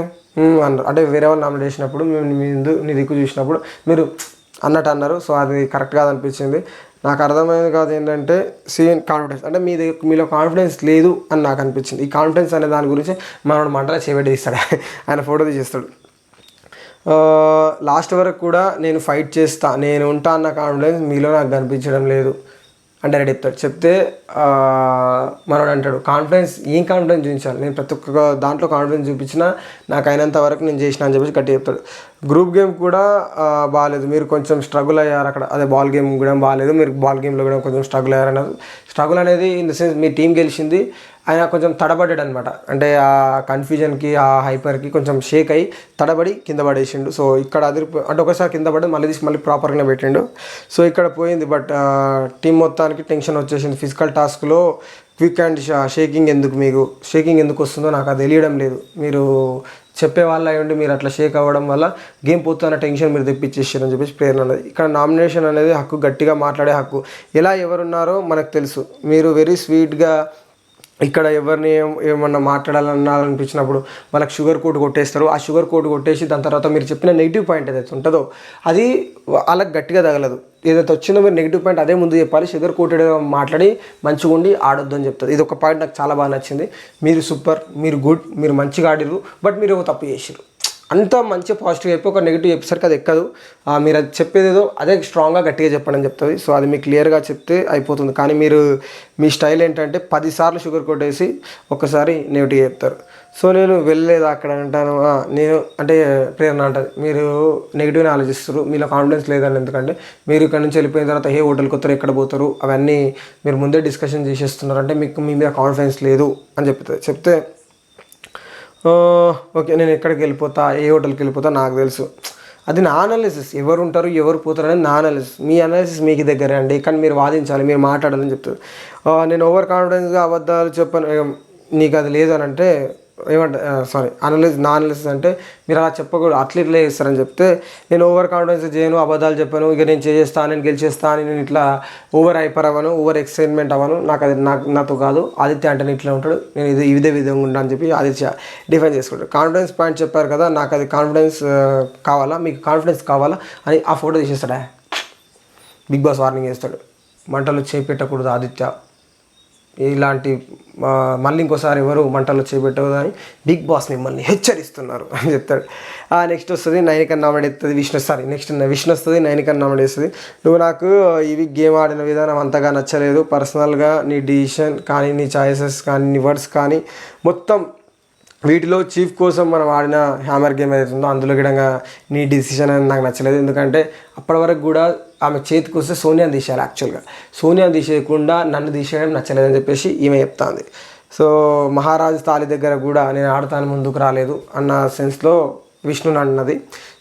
అన్నారు, అంటే వేరే వాళ్ళు నామినేట్ చేసినప్పుడు మేము నీ దిక్కు చూసినప్పుడు మీరు అన్నట్టు అన్నారు. సో అది కరెక్ట్ కాదనిపించింది. నాకు అర్థమైంది కాదు ఏంటంటే కాన్ఫిడెన్స్ అంటే మీలో కాన్ఫిడెన్స్ లేదు అని నాకు అనిపించింది. ఈ కాన్ఫిడెన్స్ అనే దాని గురించి మనోడు మంటలో చేపెట్టి తీస్తాడు, ఆయన ఫోటో తీసేస్తాడు. లాస్ట్ వరకు కూడా నేను ఫైట్ చేస్తా, నేను ఉంటా అన్న కాన్ఫిడెన్స్ మీలో నాకు కనిపించడం లేదు అంటే రెడీ చెప్తే మనోడు అంటాడు ఏం కాన్ఫిడెన్స్ చూపించాలి, నేను ప్రతి ఒక్క దాంట్లో కాన్ఫిడెన్స్ చూపించినా నాకు అయినంత వరకు నేను చేసిన అని చెప్పేసి గట్టి చెప్తాడు. గ్రూప్ గేమ్ కూడా బాగాలేదు, మీరు కొంచెం స్ట్రగుల్ అయ్యారు అక్కడ. అదే బాల్ గేమ్ కూడా బాగాలేదు, మీరు బాల్ గేమ్లో కూడా కొంచెం స్ట్రగుల్ అయ్యారు అన్నారు. స్ట్రగుల్ అనేది in the sense me team గెలిచింది, ఆయన కొంచెం తడబడ్డాడు అనమాట. అంటే ఆ కన్ఫ్యూజన్కి ఆ హైపర్కి కొంచెం షేక్ అయ్యి తడబడి కింద పడేసిండు. సో ఇక్కడ అంటే ఒకసారి కింద పడి మళ్ళీ ప్రాపర్గానే పెట్టిండు. సో ఇక్కడ పోయింది. బట్ టీం మొత్తానికి టెన్షన్ వచ్చేసింది. ఫిజికల్ టాస్క్లో క్విక్ అండ్ షేకింగ్ ఎందుకు వస్తుందో నాకు అది తెలియడం లేదు. మీరు చెప్పే వాళ్ళ అయ్యండి, మీరు అట్లా షేక్ అవ్వడం వల్ల గేమ్ పోతున్న టెన్షన్ మీరు తెప్పించేసారని చెప్పేసి ప్రేరణ అన్నది. ఇక్కడ నామినేషన్ అనేది హక్కు, గట్టిగా మాట్లాడే హక్కు. ఎలా ఎవరున్నారో మనకు తెలుసు. మీరు వెరీ స్వీట్గా ఇక్కడ ఎవరిని ఏమన్నా మాట్లాడాలనిపించినప్పుడు వాళ్ళకి షుగర్ కోట్ కొట్టేస్తారు. ఆ షుగర్ కోట్ కొట్టేసి దాని తర్వాత మీరు చెప్పిన నెగిటివ్ పాయింట్ ఏదైతే ఉంటుందో అది వాళ్ళకి గట్టిగా తగలదు. ఏదైతే వచ్చిందో మీరు నెగిటివ్ పాయింట్ అదే ముందు చెప్పాలి. షుగర్ కోటెడ్గా మాట్లాడి మంచిగా ఉండి ఆడొద్దు అని చెప్తుంది. ఇది ఒక పాయింట్ నాకు చాలా బాగా నచ్చింది. మీరు సూపర్, మీరు గుడ్, మీరు మంచిగా ఆడిరు, బట్ మీరు ఒక తప్పు చేసిరు. అంతా మంచిగా పాజిటివ్ చెప్పి ఒక నెగిటివ్ చెప్పేసరికి అది ఎక్కదు. మీరు అది చెప్పేదేదో అదే స్ట్రాంగ్గా గట్టిగా చెప్పండి అని చెప్తుంది. సో అది మీకు క్లియర్గా చెప్తే అయిపోతుంది. కానీ మీ స్టైల్ ఏంటంటే 10 సార్లు షుగర్ కొట్టేసి ఒక్కసారి నెగిటివ్ చెప్తారు. సో నేను వెళ్ళలేదు అక్కడ అంటాను, నేను అంటే ప్రేరణ అంటుంది మీరు నెగిటివ్ని ఆలోచిస్తారు, మీలో కాన్ఫిడెన్స్ లేదని. ఎందుకంటే మీరు ఇక్కడ నుంచి వెళ్ళిపోయిన తర్వాత ఏ హోటల్కి వస్తారు, ఎక్కడ పోతారు, అవన్నీ మీరు ముందే డిస్కషన్ చేసేస్తున్నారు, అంటే మీకు మీ మీద కాన్ఫిడెన్స్ లేదు అని చెప్తే ఓకే నేను ఎక్కడికి వెళ్ళిపోతా, ఏ హోటల్కి వెళ్ళిపోతా నాకు తెలుసు. అది నా అనాలిసిస్, ఎవరు ఉంటారు ఎవరు పోతారు అనేది నా అనాలిసిస్. మీ అనాలిసిస్ మీకు దగ్గరే అండి, కానీ మీరు వాదించాలి, మీరు మాట్లాడాలని చెప్తారు. నేను ఓవర్ కాన్ఫిడెన్స్గా అబద్ధాలు చెప్పాను, నీకు అది లేదు అని అంటే అనాలిసిస్ అంటే మీరు అలా చెప్పకూడదు, అట్లా ఇట్లా చేస్తారని చెప్తే నేను ఓవర్ కాన్ఫిడెన్స్ చేయను, అబద్ధాలు చెప్పాను, ఇక నేను చేస్తాను, నేను గెలిచేస్తాను, నేను ఇట్లా ఓవర్ హైపర్ అవ్వను, ఓవర్ ఎక్సైట్మెంట్ అవ్వను, నాకు అది నాతో కాదు, ఆదిత్య అంటే ఇట్లా ఉంటాడు, నేను ఇదే విధంగా ఉంటా అని చెప్పి ఆదిత్య డిఫైన్ చేసుకుంటాడు. కాన్ఫిడెన్స్ పాయింట్ చెప్పారు కదా, నాకు అది కాన్ఫిడెన్స్ కావాలా, మీకు కాన్ఫిడెన్స్ కావాలా అని ఆ ఫోటో తీసేస్తాడా. బిగ్ బాస్ వార్నింగ్ చేస్తాడు, మంటలు చేపెట్టకూడదు ఆదిత్య, ఇలాంటి మళ్ళీ ఇంకోసారి ఎవరు మంటల్లో చేపెట్టకూడదు అని బిగ్ బాస్ మిమ్మల్ని హెచ్చరిస్తున్నారు అని చెప్తాడు. నెక్స్ట్ వస్తుంది నైనిక నామినేట్ అవుతుంది విష్ణు వస్తుంది నైనిక నామినేట్ చేస్తుంది. నువ్వు నాకు ఇవి గేమ్ ఆడిన విధానం అంతగా నచ్చలేదు, పర్సనల్గా నీ డిసిషన్ కానీ, నీ చాయిసెస్ కానీ, నీ వర్డ్స్ కానీ, మొత్తం వీటిలో చీఫ్ కోసం మనం ఆడిన హ్యామర్ గేమ్ ఏదైతుందో అందులో గిడంగా నీ డిసిషన్ అనేది నాకు నచ్చలేదు. ఎందుకంటే అప్పటి వరకు కూడా ఆమె చేతికి వస్తే సోనియాని తీసేయాలి, యాక్చువల్గా సోనియాని తీసేయకుండా నన్ను తీసేయడం నచ్చలేదని చెప్పేసి ఈమె చెప్తాంది. సో మహారాజు తాళి దగ్గర కూడా నేను ఆడతాను ముందుకు రాలేదు అన్న సెన్స్లో విష్ణుని అన్నది.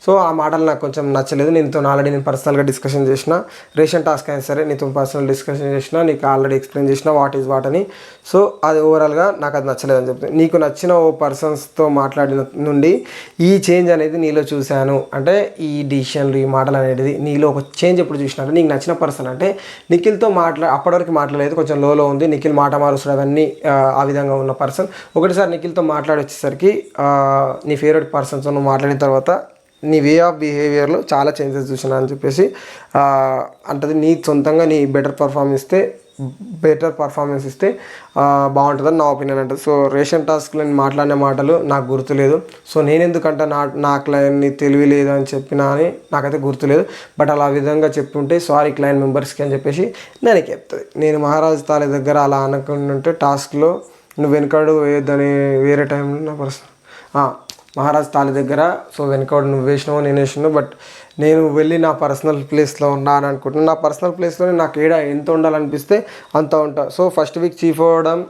సో ఆ మాటలు నాకు కొంచెం నచ్చలేదు. నీతో ఆల్రెడీ నేను పర్సనల్గా డిస్కషన్ చేసిన, రేషన్ టాస్క్ అయినా సరే నీతో పర్సనల్ డిస్కషన్ చేసిన, నీకు ఆల్రెడీ ఎక్స్ప్లెయిన్ చేసిన వాట్ ఈజ్ వాట్ అని. సో అది ఓవరాల్గా నాకు అది నచ్చలేదని చెప్తాను. నీకు నచ్చిన ఓ పర్సన్స్తో మాట్లాడిన నుండి ఈ చేంజ్ అనేది నీలో చూశాను, అంటే ఈ డిసిషన్లు ఈ మాటలు అనేది నీలో ఒక చేంజ్ ఎప్పుడు చూసినట్టు. నీకు నచ్చిన పర్సన్ అంటే నిఖిల్తో అప్పటివరకు మాట్లాడలేదు, కొంచెం లోలో ఉంది, నిఖిల్ మాట మారుస్తాడు అవన్నీ ఆ విధంగా ఉన్న పర్సన్. ఒకటిసారి నిఖిల్తో మాట్లాడి వచ్చేసరికి నీ ఫేవరెట్ పర్సన్తో నువ్వు మాట్లాడిన తర్వాత నీ వే ఆఫ్ బిహేవియర్లో చాలా చేంజెస్ చూసినా అని చెప్పేసి అంటది. నీ సొంతంగా నీ బెటర్ పర్ఫార్మెన్స్ ఇస్తే బాగుంటుందని నా ఒపీనియన్ అంటుంది. సో రేషన్ టాస్క్లో నేను మాట్లాడిన మాటలు నాకు గుర్తులేదు. సో నేను ఎందుకంటే నా క్లయింట్ని తెలివి లేదు అని చెప్పినా అని నాకైతే గుర్తులేదు. బట్ అలా విధంగా చెప్పుంటే సారీ క్లయింట్ మెంబర్స్కి అని చెప్పేసి నేను చెప్తుంది. నేను మహారాజ్ తాళి దగ్గర అలా అనుకుంటుంటే టాస్క్లో నువ్వు వెనకాడు వేయొద్దని వేరే టైంలో నా పర్సన్ మహారాజ్ తాళి దగ్గర సో వెనకాడు నువ్వు వేసినావు నేను వేసినావు, బట్ నేను వెళ్ళి నా పర్సనల్ ప్లేస్లో ఉన్నా అని అనుకుంటున్నాను. నా పర్సనల్ ప్లేస్లోనే నాకు ఎంత ఉండాలనిపిస్తే అంత ఉంటా. సో ఫస్ట్ వీక్ చీఫ్ అవ్వడం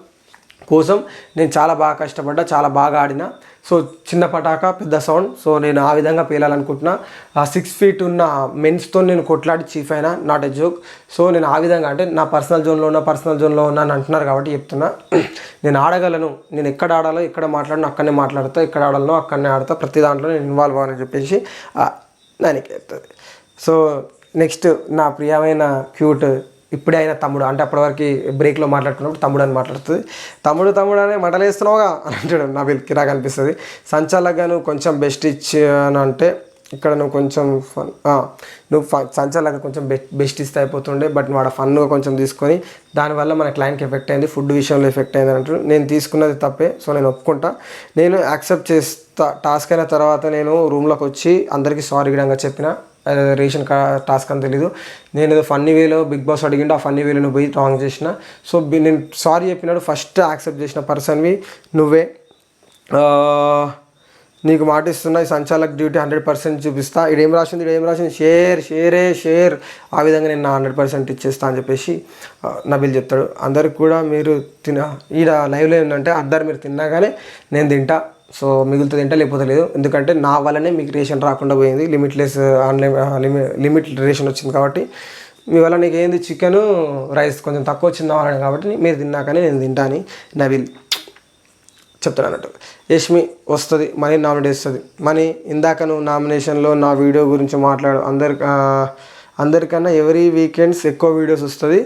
కోసం నేను చాలా బాగా కష్టపడ్డా, చాలా బాగా ఆడిన. సో చిన్న పటాక పెద్ద సౌండ్, సో నేను ఆ విధంగా పేలాలనుకుంటున్నా. 6 feet ఉన్న మెన్స్తో నేను కొట్లాడి చీఫ్ అయినా, నాట్ ఎ జోక్. సో నేను ఆ విధంగా అంటే నా పర్సనల్ జోన్లో ఉన్నా అని అంటున్నారు కాబట్టి చెప్తున్నా. నేను ఆడగలను, నేను ఎక్కడ ఆడాలో ఎక్కడ మాట్లాడినా అక్కడనే మాట్లాడతా, ఎక్కడ ఆడాలనో అక్కడనే ఆడతా, ప్రతి దాంట్లో నేను ఇన్వాల్వ్ అవ్వాలని చెప్పేసి దానికి చెప్తుంది. సో నెక్స్ట్ నా ప్రియమైన క్యూట్ ఇప్పుడే అయిన తమ్ముడు, అంటే అప్పటివరకు బ్రేక్లో మాట్లాడుకున్నప్పుడు తమ్ముడు అని మాట్లాడుతుంది. తమ్ముడు అనే మటలేస్తున్నావుగా అని అంటాడు. నా వీళ్ళకి కిరాక్ అనిపిస్తుంది. సంచాలకుగా నువ్వు కొంచెం బెస్ట్ ఇచ్చాను అంటే ఇక్కడ నువ్వు కొంచెం నువ్వు సంచాలకుగా కొంచెం బెస్ట్ ఇస్తే అయిపోతుండే, బట్ వాడు ఫన్గా కొంచెం తీసుకొని దానివల్ల మన క్లయింట్కి ఎఫెక్ట్ అయింది, ఫుడ్ విషయంలో ఎఫెక్ట్ అయింది అంటారు. నేను తీసుకున్నది తప్పే, సో నేను ఒప్పుకుంటా, నేను యాక్సెప్ట్ చేస్తా. టాస్క్ అయిన తర్వాత నేను రూమ్లోకి వచ్చి అందరికీ సారీ విధంగా చెప్పిన, రేషన్ టాస్క్ అని తెలీదు, నేను ఏదో ఫన్నీ వేలో బిగ్ బాస్ అడిగిండు, ఆ ఫన్నీ వేలో నువ్వు పోయి రాంగ్ చేసిన. సో నేను సారీ చెప్పినాడు, ఫస్ట్ యాక్సెప్ట్ చేసిన పర్సన్వి నువ్వే. నీకు మాట ఇస్తున్నా, ఈ సంచాలక్ డ్యూటీ 100% చూపిస్తా. ఇదేం రాసింది షేర్ ఆ విధంగా నేను నా 100% ఇచ్చేస్తా అని చెప్పేసి నబీల్ చెప్తాడు. అందరికి కూడా మీరు ఈడ లైవ్లో ఏంటంటే అందరు మీరు తిన్నా కానీ నేను తింటా, సో మిగులుతుంది తింటా లేకపోతే లేదు, ఎందుకంటే నా వల్లనే మీకు రేషన్ రాకుండా పోయింది, లిమిట్ రేషన్ వచ్చింది కాబట్టి మీ వల్ల నీకు ఏంది చికెను రైస్ కొంచెం తక్కువ వచ్చిందా కాబట్టి మీరు తిన్నాకనే నేను తింటా అని నబీల్ చెప్తాను అన్నట్టు. యష్మి వస్తుంది, మనీ నామినేట్ చేస్తుంది. మనీ ఇందాక నువ్వు నామినేషన్లో నా వీడియో గురించి మాట్లాడు, అందరికన్నా ఎవరీ వీకెండ్స్ ఎక్కువ వీడియోస్ వస్తుంది,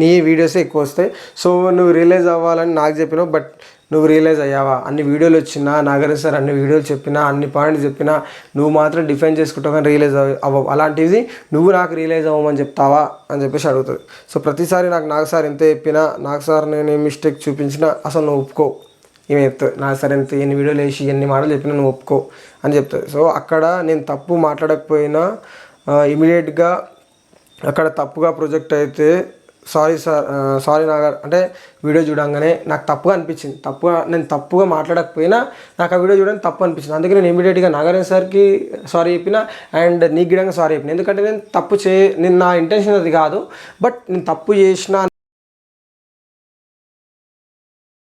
నీ వీడియోసే ఎక్కువ వస్తాయి. సో నువ్వు రియలైజ్ అవ్వాలని నాకు చెప్పినావు, బట్ నువ్వు రియలైజ్ అయ్యావా? అన్ని వీడియోలు వచ్చినా, నాగర్ సార్ అన్ని వీడియోలు చెప్పినా, అన్ని పాయింట్స్ చెప్పినా నువ్వు మాత్రం డిఫెండ్ చేసుకుంటావు కానీ రియలైజ్ అవ్వవు. అలాంటిది నువ్వు నాకు రియలైజ్ అవ్వమని చెప్తావా అని చెప్పేసి అడుగుతుంది. సో ప్రతిసారి నాకు సార్ ఎంత చెప్పినా, నాకు సార్ నేను ఏ మిస్టేక్ చూపించినా అసలు నువ్వు ఒప్పుకో. ఏమి చెప్తుంది, నాకు సార్ ఎంత ఎన్ని వీడియోలు వేసి ఎన్ని మాటలు చెప్పినా నువ్వు ఒప్పుకో అని చెప్తుంది. సో అక్కడ నేను తప్పు మాట్లాడకపోయినా ఇమీడియట్గా అక్కడ తప్పుగా ప్రొజెక్ట్ అయితే సారీ నాగర్ అంటే వీడియో చూడంగానే నాకు తప్పుగా అనిపించింది, నేను తప్పుగా మాట్లాడకపోయినా నాకు ఆ వీడియో చూడడానికి తప్పు అనిపించింది. అందుకే నేను ఇమీడియట్గా నాగర్ సార్కి సారీ చెప్పిన అండ్ నీకు గిడంగా సారీ చెప్పిన. ఎందుకంటే నేను నా ఇంటెన్షన్ అది కాదు, బట్ నేను తప్పు చేసిన